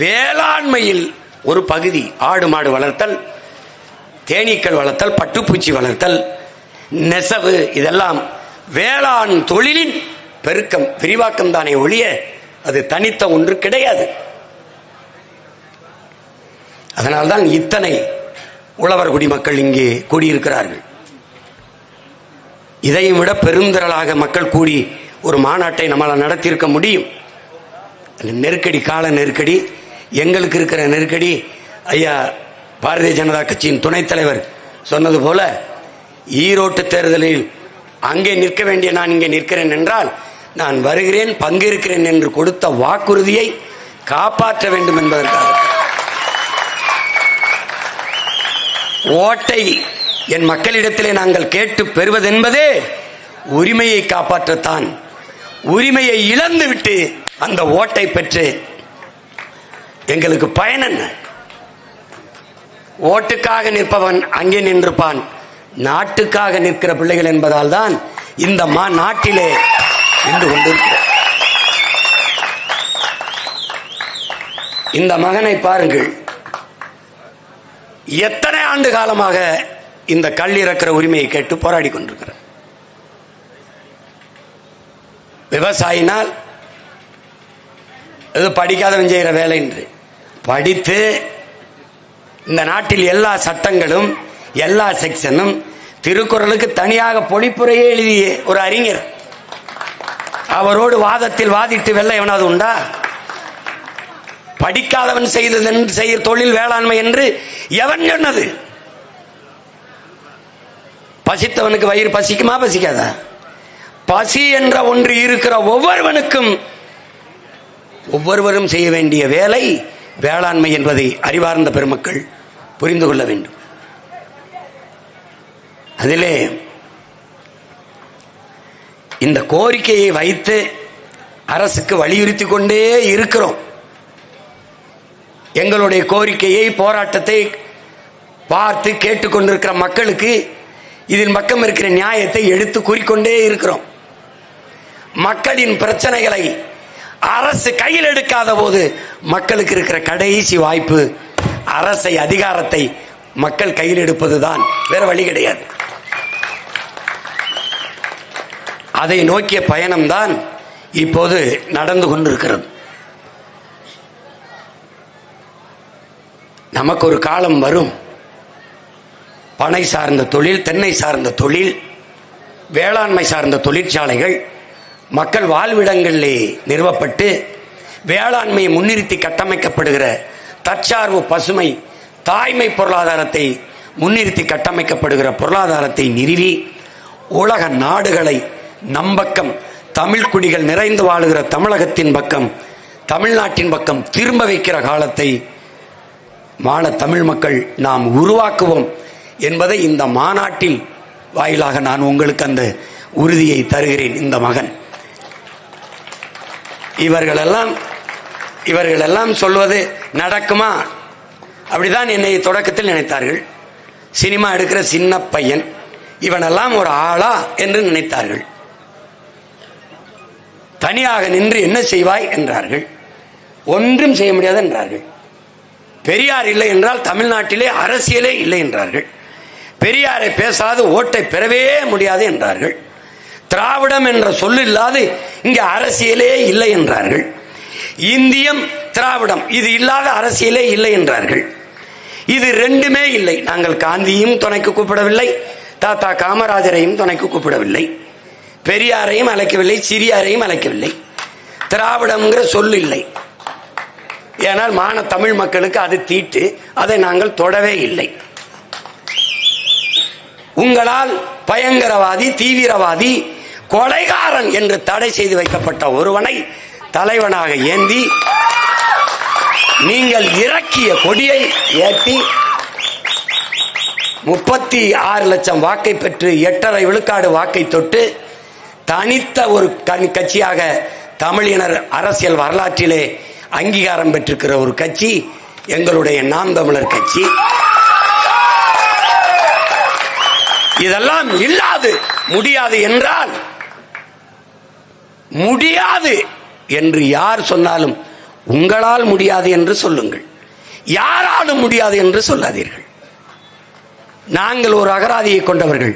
வேளாண்மையில் ஒரு பகுதி. ஆடு மாடு வளர்த்தல், தேனீக்கள் வளர்த்தல், பட்டுப்பூச்சி வளர்த்தல், நெசவு, இதெல்லாம் வேளாண் தொழிலின் பெருக்கம், விரிவாக்கம் தானே ஒழிய அது தனித்த ஒன்று கிடையாது. அதனால்தான் இத்தனை உழவர் குடிமக்கள் இங்கே கூடியிருக்கிறார்கள். இதையும் விட பெருந்திரளாக மக்கள் கூடி ஒரு மாநாட்டை நம்மளால் நடத்தியிருக்க முடியும். நெருக்கடி, கால நெருக்கடி, எங்களுக்கு இருக்கிற நெருக்கடி. ஐயா பாரதிய ஜனதா கட்சியின் துணைத் தலைவர் சொன்னது போல, ஈரோட்டு தேர்தலில் அங்கே நிற்க வேண்டிய நான் இங்கே நிற்கிறேன் என்றால் நான் வருகிறேன், பங்கேற்கிறேன் என்று கொடுத்த வாக்குறுதியை காப்பாற்ற வேண்டும் என்பதற்காக. ஓட்டை என் மக்களிடத்திலே நாங்கள் கேட்டு பெறுவதென்பதே உரிமையை காப்பாற்றத்தான். உரிமையை இழந்து விட்டு அந்த ஓட்டை பெற்று எங்களுக்கு பயன் என்ன? ஓட்டுக்காக நிற்பவன் அங்கே நின்றுப்பான். நாட்டுக்காக நிற்கிற பிள்ளைகள் என்பதால் தான் இந்த நாட்டிலே நின்று கொண்டிருக்கிற இந்த மகனை பாருங்கள். எத்தனை ஆண்டு காலமாக இந்த கல் இறக்கிற உரிமையை கேட்டு போராடி கொண்டிருக்கிறார். விவசாயினால் இது படிக்காதவன் செய்கிற வேலை என்று படித்து இந்த நாட்டில் எல்லா சட்டங்களும் எல்லா செக்ஷனும், திருக்குறளுக்கு தனியாக பொழிப்புரையே எழுதிய ஒரு அறிஞர், அவரோடு வாதத்தில் வாதிட்டு வெல்ல எவனாவது உண்டா? படிக்காதவன் செய்த தொழில் வேளாண்மை என்று எவன் சொன்னது? பசித்தவனுக்கு வயிறு பசிக்குமா, பசிக்காதா? பசி என்ற ஒன்று இருக்கிற ஒவ்வொருவனுக்கும் ஒவ்வொருவரும் செய்ய வேண்டிய வேலை வேளாண்மை என்பதை அறிவார்ந்த பெருமக்கள் புரிந்து கொள்ள வேண்டும். அதிலே இந்த கோரிக்கையை வைத்து அரசுக்கு வலியுறுத்தி கொண்டே இருக்கிறோம். எங்களுடைய கோரிக்கையை, போராட்டத்தை பார்த்து கேட்டுக்கொண்டிருக்கிற மக்களுக்கு இதில் பக்கம் இருக்கிற நியாயத்தை எடுத்து கூறிக்கொண்டே இருக்கிறோம். மக்களின் பிரச்சனைகளை அரசு கையில் எடுக்காத போது மக்களுக்கு இருக்கிற கடைசி வாய்ப்பு அரசை, அதிகாரத்தை மக்கள் கையில் எடுப்பதுதான், வேற வழி கிடையாது. அதை நோக்கிய பயணம்தான் இப்போது நடந்து கொண்டிருக்கிறது. நமக்கு ஒரு காலம் வரும், பனை சார்ந்த தொழில், தென்னை சார்ந்த தொழில், வேளாண்மை சார்ந்த தொழிற்சாலைகள் மக்கள் வாழ்விடங்களிலே நிறுவப்பட்டு வேளாண்மையை முன்னிறுத்தி கட்டமைக்கப்படுகிற தற்சார்பு, பசுமை, தாய்மை பொருளாதாரத்தை முன்னிறுத்தி கட்டமைக்கப்படுகிற பொருளாதாரத்தை நிறுவி உலக நாடுகளை நம்பக்கம், தமிழ் குடிகள் நிறைந்து வாழுகிற தமிழகத்தின் பக்கம், தமிழ்நாட்டின் பக்கம் திரும்ப வைக்கிற காலத்தை தமிழ் மக்கள் நாம் உருவாக்குவோம் என்பதை இந்த மாநாட்டில் வாயிலாக நான் உங்களுக்கு அந்த உறுதியை தருகிறேன். இந்த மகன் இவர்களெல்லாம் சொல்வது நடக்குமா? அப்படிதான் என்னை தொடக்கத்தில் நினைத்தார்கள். சினிமா எடுக்கிற சின்ன பையன், இவனெல்லாம் ஒரு ஆளா என்று நினைத்தார்கள். தனியாக நின்று என்ன செய்வாய் என்றார்கள். ஒன்றும் செய்ய முடியாது என்றார்கள். பெரியார் இல்லை என்றால் தமிழ்நாட்டிலே அரசியலே இல்லை என்றார்கள். பெரியாரை பேசாது ஓட்டை பெறவே முடியாது என்றார்கள். திராவிடம் என்ற சொல்லு இல்லாது இங்கே அரசியலே இல்லை என்றார்கள். இந்தியம், திராவிடம் இது இல்லாத அரசியலே இல்லை என்றார்கள். இது ரெண்டுமே இல்லை. நாங்கள் காந்தியும் துணைக்கு கூப்பிடவில்லை, தாத்தா காமராஜரையும் துணைக்கு கூப்பிடவில்லை, பெரியாரையும் அழைக்கவில்லை, சிறியாரையும் அழைக்கவில்லை, திராவிடம்ங்கிற சொல்லு இல்லை. ஏனால் மான தமிழ் மக்களுக்கு அது தீட்டு, அதை நாங்கள் தொடவே இல்லை. உங்களால் பயங்கரவாதி, தீவிரவாதி, கொலைகாரன் என்று தடை செய்து வைக்கப்பட்ட ஒருவனை தலைவனாக ஏந்தி நீங்கள் இறக்கிய கொடியை ஏற்றி 36 லட்சம் வாக்கை பெற்று 8.5 விழுக்காடு வாக்கை தொட்டு தனித்த ஒரு கட்சியாக தமிழினர் அரசியல் வரலாற்றிலே அங்கீகாரம் பெற்றிருக்கிற ஒரு கட்சி எங்களுடைய நாம் தமிழர் கட்சி. இதெல்லாம் இல்லாது முடியாது என்றால், முடியாது என்று யார் சொன்னாலும் உங்களால் முடியாது என்று சொல்லுங்கள், யாராலும் முடியாது என்று சொல்லாதீர்கள். நாங்கள் ஒரு அகராதியை கொண்டவர்கள்.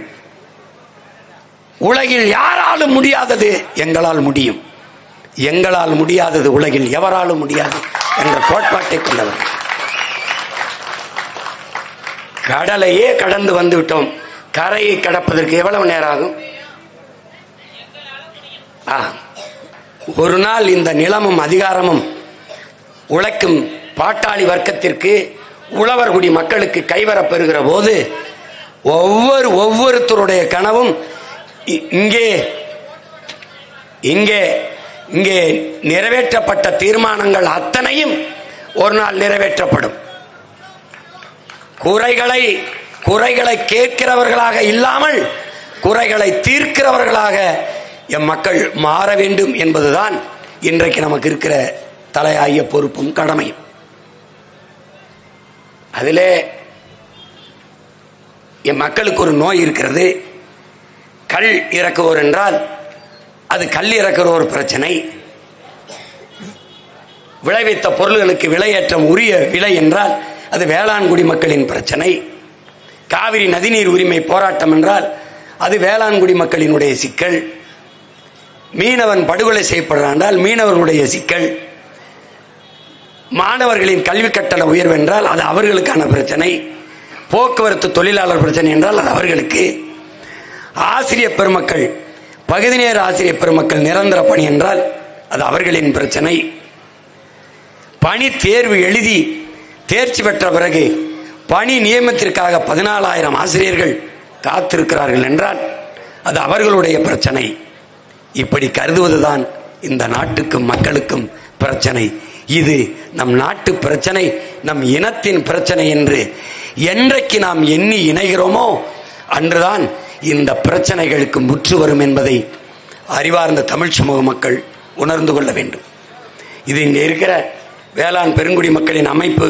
உலகில் யாராலும் முடியாதது எங்களால் முடியும், எங்களால் முடியாதது உலகில் எவராலும் முடியாது என்ற கோட்பாட்டை கொண்டவர்கள். கடலையே கடந்து வந்து விட்டோம், கரையை கடப்பதற்கு எவ்வளவு நேரம் ஆகும்? ஒரு நாள் இந்த நிலமும் அதிகாரமும் உழைக்கும் பாட்டாளி வர்க்கத்திற்கு, உழவர்குடி மக்களுக்கு கைவரப்பெறுகிற போது ஒவ்வொருத்தருடைய கனவும் இங்கே இங்கே இங்கே நிறைவேற்றப்பட்ட தீர்மானங்கள் அத்தனையும் ஒரு நாள் நிறைவேற்றப்படும். குறைகளை கேட்கிறவர்களாக இல்லாமல் குறைகளை தீர்க்கிறவர்களாக எம் மக்கள் மாற வேண்டும் என்பதுதான் இன்றைக்கு நமக்கு இருக்கிற தலையாய பொறுப்பும் கடமையும். அதிலே என் மக்களுக்கு ஒரு நோய் இருக்கிறது. கல் இறக்குவோர் என்றால் அது கல் இறக்குற ஒரு பிரச்சனை, விளைவித்த பொருள்களுக்கு விலையேற்றம் உரிய விலை என்றால் அது வேளாண்குடி மக்களின் பிரச்சனை. காவிரி நதிநீர் உரிமை போராட்டம் என்றால் அது வேளாண்குடி மக்களினுடைய சிக்கல். மீனவன் படுகொலை செய்யப்படுறான் என்றால் மீனவர்களுடைய சிக்கல். மாணவர்களின் கல்வி கட்டண உயர்வு என்றால் அது அவர்களுக்கான பிரச்சனை. போக்குவரத்து தொழிலாளர் பிரச்சனை என்றால் அது அவர்களுக்கு. ஆசிரியர் பெருமக்கள், பகுதி நேர ஆசிரியர் பெருமக்கள் நிரந்தர பணி என்றால் அது அவர்களின் பிரச்சனை. பணி தேர்வு எழுதி தேர்ச்சி பெற்ற பிறகு பணி நியமனத்திற்காக 14,000 ஆசிரியர்கள் காத்திருக்கிறார்கள் என்றால் அது அவர்களுடைய பிரச்சனை. இப்படி கருதுவதுதான் இந்த நாட்டுக்கும் மக்களுக்கும் பிரச்சனை. இது நம் நாட்டு பிரச்சனை, நம் இனத்தின் பிரச்சனை என்று என்றைக்கு நாம் எண்ணி இணைகிறோமோ அன்றுதான் இந்த பிரச்சனைகளுக்கு முற்று வரும் என்பதை அறிவார்ந்த தமிழ் சமூக மக்கள் உணர்ந்து கொள்ள வேண்டும். இது இங்கே இருக்கிற வேளாண் பெருங்குடி மக்களின் அமைப்பு,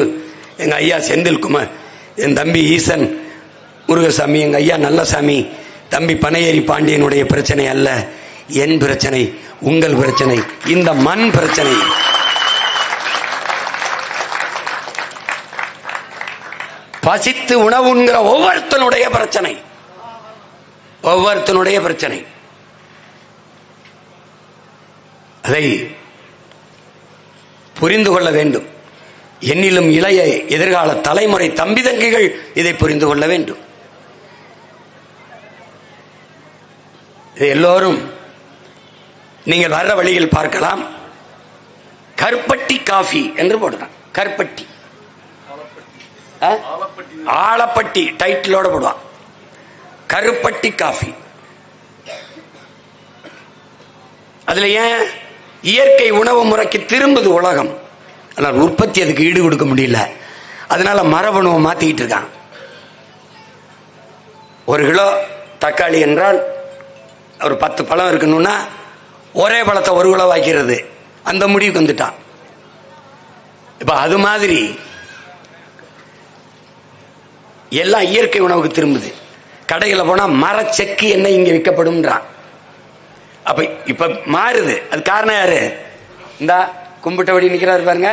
எங்க ஐயா செந்தில்குமார், என் தம்பி ஈசன் முருகசாமி, எங்க ஐயா நல்லசாமி, தம்பி பனையேரி பாண்டியனுடைய பிரச்சனை அல்ல, என் பிரச்சனை, உங்கள் பிரச்சனை, இந்த மண் பிரச்சனை. பசித்து உணவுங்கிற ஒவ்வொருத்தனுடைய பிரச்சனை, ஒவ்வொருத்தனுடைய பிரச்சனை. அதை புரிந்து கொள்ள வேண்டும். என்னிலும் இளைய எதிர்கால தலைமுறை தம்பி தங்கிகள் இதை புரிந்து கொள்ள வேண்டும். இது எல்லோரும் நீங்கள் வர்ற வழியில் பார்க்கலாம். கருப்பட்டி காஃபி என்று போடுறான். கருப்பட்டி, ஆலப்பட்டி டைட்டிலோட போடுவான். கருப்பட்டி காஃபி. அதுல ஏன் இயற்கை உணவு முறைக்கு திரும்புது உலகம், ஆனால் உற்பத்தி அதுக்கு ஈடு கொடுக்க முடியல. அதனால மரபணுவை மாத்திக்கிட்டு இருக்கான். 1 கிலோ தக்காளி என்றால் ஒரு 10 பழம் இருக்கணும்னா ஒரே பழத்தை 1 கிலோ வாக்கிறது, அந்த முடிவுக்கு வந்துட்டான். இப்ப அது மாதிரி எல்லாம் இயற்கை உணவுக்கு திரும்புது. கடையில் போனா மரச்செக்கு எண்ணெய் இங்க விற்கப்படும்ன்றான். அப்ப இப்ப மாறுது. அது காரணம் யாரு? இந்த கும்பிட்டபடி நிக்கிறாரு பாருங்க,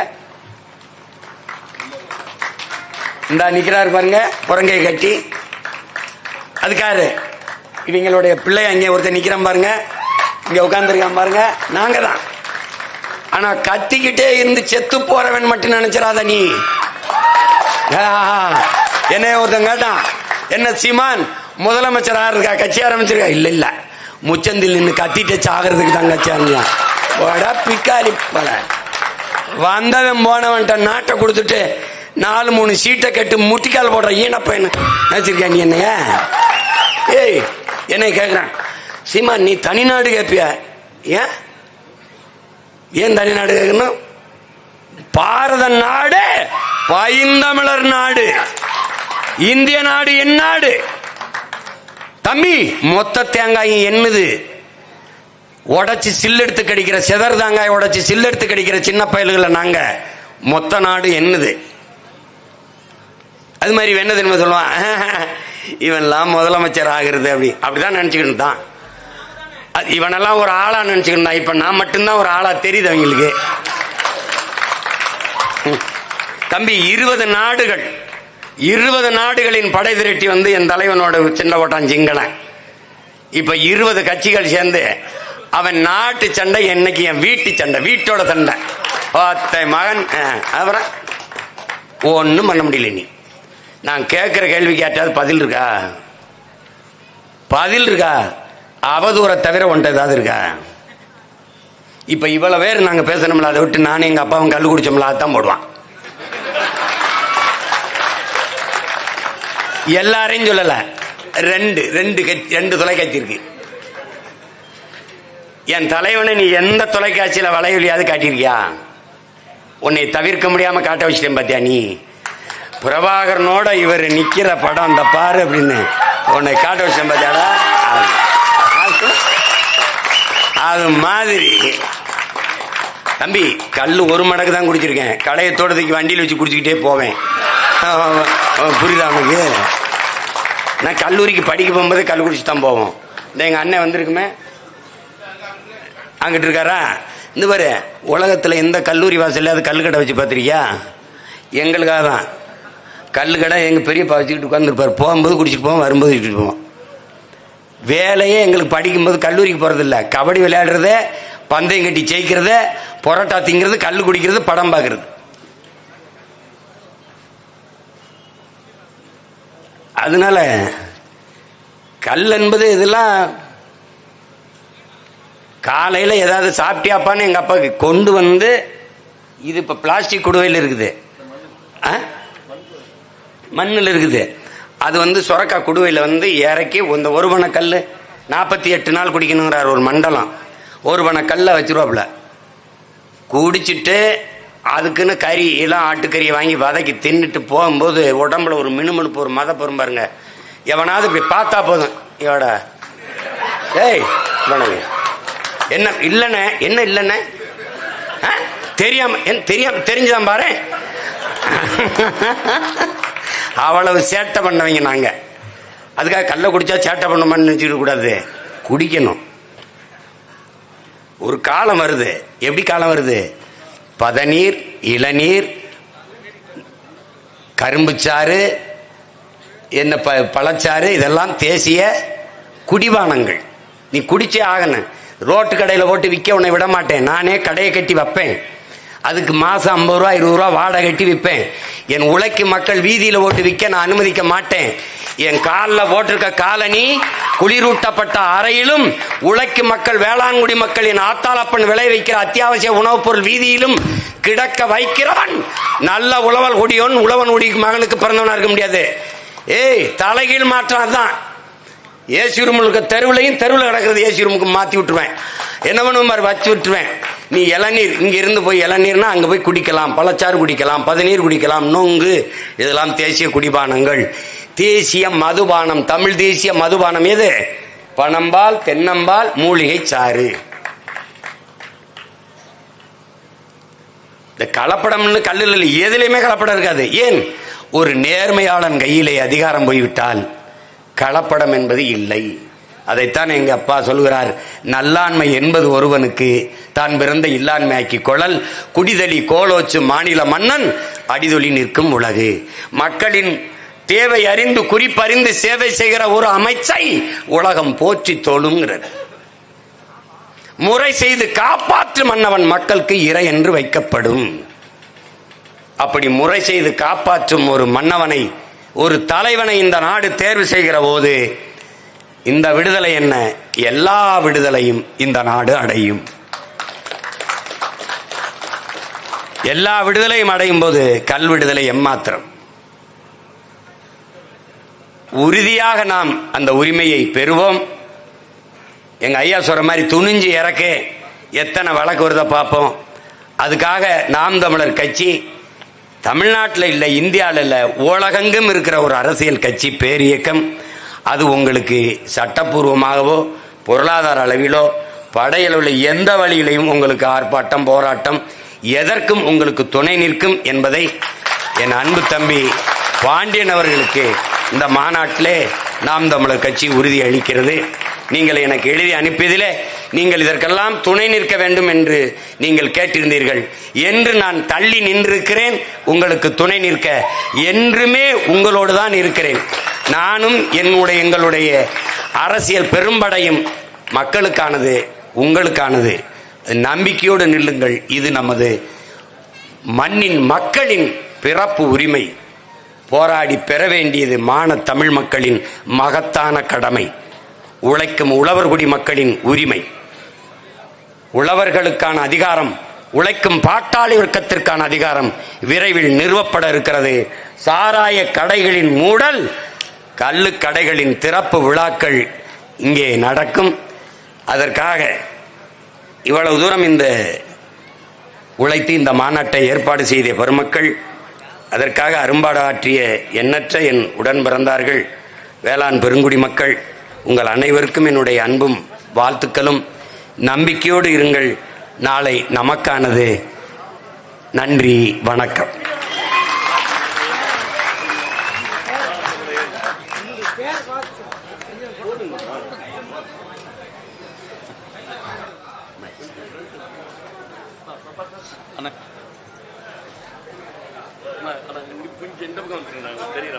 இந்த நிக்கிறாரு பாருங்க புறங்கை கட்டி. அதுக்காரு இவங்களுடைய பிள்ளை அங்கே ஒருத்தர் நிக்கிறான் பாருங்க, இங்க உட்கார்ந்துருக்கான் பாருங்க, நாங்க தான். ஆனா கத்திக்கிட்டே இருந்து செத்து போறவன் மட்டும் நினைச்சிடாத நீ. என்ன ஒருத்தன் கேட்டான், என்ன சீமான் முதலமைச்சர் இருக்கா, கட்சி ஆரம்பிச்சிருக்கா? இல்ல இல்ல, முச்சந்தில் நின்று கத்திட்டு சாகிறதுக்கு தான் கட்சி ஆரம்பிச்சான். பிக்காலி பல வந்தவன் போனவன்ட்ட நாட்டை கொடுத்துட்டு 4-3 சீட்டை கட்டு முட்டிக்கால் போடுற ஈனப்பையன் நினைச்சிருக்கா நீ என்னைய? ஏய் என்னை கேட்கிறான், சீமான் நீ தனிநாடு கேட்பியா? ஏன் தனிநாடு கேட்கணும்? பாரத நாடு பைந்தமிழர் நாடு, இந்திய நாடு என் நாடு. தம்பி மொத்த தேங்காயும் என்னது? உடைச்சு சில்லெடுத்து கடிக்கிற செதர் தேங்காய் உடைச்சு சில்லெடுத்து கடிக்கிற சின்ன பயல்களை நாங்க. மொத்த நாடு என்னது? அது மாதிரி என்ன தெரியுமா சொல்லுவான், இவன்லாம் முதலமைச்சர் ஆகிறது அப்படிதான் நினைச்சுக்கிட்டு தான். இவனெல்லாம் ஒரு ஆளா நினைச்சுக்கிட்டு தான். இப்ப நான் மட்டும்தான் ஒரு ஆளா தெரியுது அவங்களுக்கு. தம்பி 20 நாடுகளின் படை திரட்டி வந்து என் தலைவனோட சின்ன போட்டான் சிங்களன். இப்ப 20 கட்சிகள் சேர்ந்து அவன் நாட்டு சண்டை, என்னைக்கு என் வீட்டு சண்டை, வீட்டோட சண்டை. மகன் அப்புறம் ஒன்னும் பண்ண முடியல. நீ நான் கேட்கிற கேள்வி கேட்டாது பதில் இருக்கா? பதில் இருக்கா? அவதூறை தவிர ஒன்றை ஏதாவது இருக்கா? இப்ப இவ்வளவு பேர் நாங்க பேசணும்ல, அதை விட்டு நானும் எங்க அப்பாவும் கல்லு குடிச்சோம்ல, அதான் போடுவான். எல்லாரையும் சொல்லல, ரெண்டு தொலைக்காட்சி இருக்கு. என் தலைவனை நீ எந்த தொலைக்காட்சியில வளையொலியாவது காட்டியிருக்கியா? உன்னை தவிர்க்க முடியாம காட்ட வச்சிட்டேன் பாத்தியா? நீ பிரபாகரனோட இவர் நிக்கிற படம் அந்த பாரு அப்படின்னு உன்னை காட்ட வச்சேன் பாத்தியாடா? அது மாதிரி தம்பி கல்லு 1 மடக்கு தான் குடிச்சிருக்கேன். கடையை தோட்டத்துக்கு வண்டியில் வச்சு குடிச்சுக்கிட்டே போவேன். புரியுதா உனக்கு? நான் கல்லூரிக்கு படிக்க போகும்போது கல் குடிச்சு தான் போவோம். இந்த எங்க அண்ணன் வந்திருக்குமே, அங்கிட்டு இருக்காரா? இந்த பாரு, உலகத்தில் எந்த கல்லூரி வாசல்ல அது கல்லுக்கடை வச்சு பார்த்துருக்கியா? எங்களுக்காக தான் கல்லுக்கடை. எங்க பெரியப்பா வச்சுக்கிட்டு உட்காந்துருப்பாரு. போகும்போது குடிச்சிட்டு போவோம், வரும்போது வச்சுட்டு போவோம். வேலையே எங்களுக்கு படிக்கும்போது கல்லூரிக்கு போறது இல்லை, கபடி விளையாடுறது, பந்தயம் கட்டி ஜெயிக்கிறது, பொரோட்டா திங்கிறது, கல்லு குடிக்கிறது, படம் பார்க்கறது. அதனால கல் என்பது இதெல்லாம் காலையில ஏதாவது சாப்பிட்டியாப்பான்னு எங்க அப்பாவுக்கு கொண்டு வந்து, இது இப்ப பிளாஸ்டிக் குடுவையில் இருக்குது, மண்ணில் இருக்குது. அது வந்து சுரக்கா குடுவையில் வந்து இறக்கி இந்த 1 பண கல் 48 நாள் குடிக்கணுங்கிறார் ஒரு மண்டலம். 1 பண கல்லை வச்சிருவாப்புல. குடிச்சிட்டு அதுக்குன்னு கறி எல்லாம் ஆட்டுக்கறியை வாங்கி வதக்கி தின்னுட்டு போகும்போது உடம்புல ஒரு மினுமினுப்பு, ஒரு மத பெரும் பாருங்க. எவனாவது இப்படி பார்த்தா போதும், இவட ஏய் என்ன இல்லைண்ணே, என்ன இல்லைண்ணே, தெரியாம தெரிஞ்சுதான் பாரு. அவ்வளவு சேட்டை பண்ணவங்க நாங்க. அதுக்காக கல்லை குடிச்சா சேட்டை பண்ணணுமான்னு நினைச்சுக்க கூடாது, குடிக்கணும். ஒரு காலம் வருது. எப்படி காலம் வருது? பதநீர், இளநீர், கரும்புச்சாறு, என்ன பழச்சாறு, இதெல்லாம் தேசிய குடிபானங்கள். நீ குடிச்சே ஆகணும். ரோட்டு கடையில் போட்டு விற்க உன்னை விட மாட்டேன். நானே கடையை கட்டி வைப்பேன். அதுக்கு மாசம் 50 ரூபா 20 ரூபா வாடகை கட்டி விற்பேன். என் உழைக்கும் மக்கள் வீதியில் போட்டு விற்க நான் அனுமதிக்க மாட்டேன். என் காலில் போட்டிருக்க காலனி குளிரூட்டப்பட்ட அறையிலும் உழைக்கும் மக்கள், வேளாண்குடி மக்கள், என் ஆத்தாளப்பன் விளை வைக்கிற அத்தியாவசிய உணவுப் பொருள் வீதியிலும் கிடக்க வைக்கிறவன் நல்ல உழவல் குடியோன். உழவன் குடி மகனுக்கு பிறந்தவனா இருக்க முடியாது. ஏய், தலைகீழ் மாற்றம் தான். ஏசி ரூமுக்கு தெருவுலையும் தெருவில் கிடக்கிறது ஏசி ரூமுக்கு மாற்றி விட்டுருவேன். என்ன பண்ணுவார், வச்சு விட்டுருவேன். நீ இளநீர் இங்க இருந்து போய் இளநீர்னா அங்க போய் குடிக்கலாம், பழச்சாறு குடிக்கலாம், பதநீர் குடிக்கலாம், நொங்கு, இதெல்லாம் தேசிய குடிபானங்கள். தேசிய மதுபானம், தமிழ் தேசிய மதுபானம் எது? பனம்பால், தென்னம்பால், மூலிகை சாறு. இந்த கலப்படம்னு கல்லில் எதுலையுமே கலப்படம் இருக்காது. ஏன்? ஒரு நேர்மையாளன் கையிலே அதிகாரம் போய்விட்டால் கலப்படம் என்பது இல்லை. அதைத்தான் எங்க அப்பா சொல்கிறார், நல்லாண்மை என்பது ஒருவனுக்கு தான் பிறந்த இல்லாண்மையாக்கி கொள்ளல், குடிதலி கோலோச்சு மாநில மன்னன் அடிதொலி நிற்கும் உலகு. மக்களின் தேவை அறிந்து குறிப்பறிந்து சேவை செய்கிற ஒரு அமைச்சை உலகம் போற்றி தோழுங்கிறது. முறை செய்து காப்பாற்று மன்னவன் மக்களுக்கு இறை என்று வைக்கப்படும். அப்படி முறை செய்து காப்பாற்றும் ஒரு மன்னவனை, ஒரு தலைவனை இந்த நாடு தேர்வு செய்கிற போது இந்த விடுதலை என்ன, எல்லா விடுதலையும் இந்த நாடு அடையும். எல்லா விடுதலையும் அடையும் போது கல் விடுதலை எம்மாத்திரம். உறுதியாக நாம் அந்த உரிமையை பெறுவோம். எங்க ஐயா சொல்ற மாதிரி துணிஞ்சு இறக்க எத்தனை வழக்கு வருத பார்ப்போம். அதுக்காக நாம் தமிழர் கட்சி தமிழ்நாட்டில் இல்லை, இந்தியாவில் இல்லை, உலகெங்கும் இருக்கிற ஒரு அரசியல் கட்சி, பேரியக்கம். அது உங்களுக்கு சட்டப்பூர்வமாகவோ பொருளாதார அளவிலோ படையளவில் எந்த வழியிலையும் உங்களுக்கு ஆர்ப்பாட்டம் போராட்டம் எதற்கும் உங்களுக்கு துணை நிற்கும் என்பதை என் அன்பு தம்பி பாண்டியன் அவர்களுக்கு இந்த மாநாட்டிலே நாம் தமிழர் கட்சி உறுதி அளிக்கிறது. நீங்கள் எனக்கு எழுதி அனுப்பியதிலே நீங்கள் இதற்கெல்லாம் துணை நிற்க வேண்டும் என்று நீங்கள் கேட்டிருந்தீர்கள் என்று நான் தள்ளி நின்றிருக்கிறேன். உங்களுக்கு துணை நிற்க என்றுமே உங்களோடு தான் இருக்கிறேன். நானும் எங்களுடைய அரசியல் பெரும்படையும் மக்களுக்கானது, உங்களுக்கானது. நம்பிக்கையோடு நில்லுங்கள். இது நமது மண்ணின் மக்களின் பிறப்பு உரிமை. போராடி பெற வேண்டியது மான தமிழ் மக்களின் மகத்தான கடமை. உழைக்கும் உழவர்குடி மக்களின் உரிமை. உழவர்களுக்கான அதிகாரம், உழைக்கும் பாட்டாளி வர்க்கத்திற்கான அதிகாரம் விரைவில் நிறுவப்பட இருக்கிறது. சாராய கடைகளின் மூடல், கள்ளு கடைகளின் திறப்பு விழாக்கள் இங்கே நடக்கும். அதற்காக இவ்வளவு தூரம் இந்த உழைத்து இந்த மாநாட்டை ஏற்பாடு செய்த பெருமக்கள், அதற்காக அரும்பாடு ஆற்றிய எண்ணற்ற என் உடன் பிறந்தார்கள், வேளாண் பெருங்குடி மக்கள், உங்கள் அனைவருக்கும் என்னுடைய அன்பும் வாழ்த்துக்களும். நம்பிக்கையோடு இருங்கள். நாளை நமக்கானது. நன்றி, வணக்கம். தெரியல.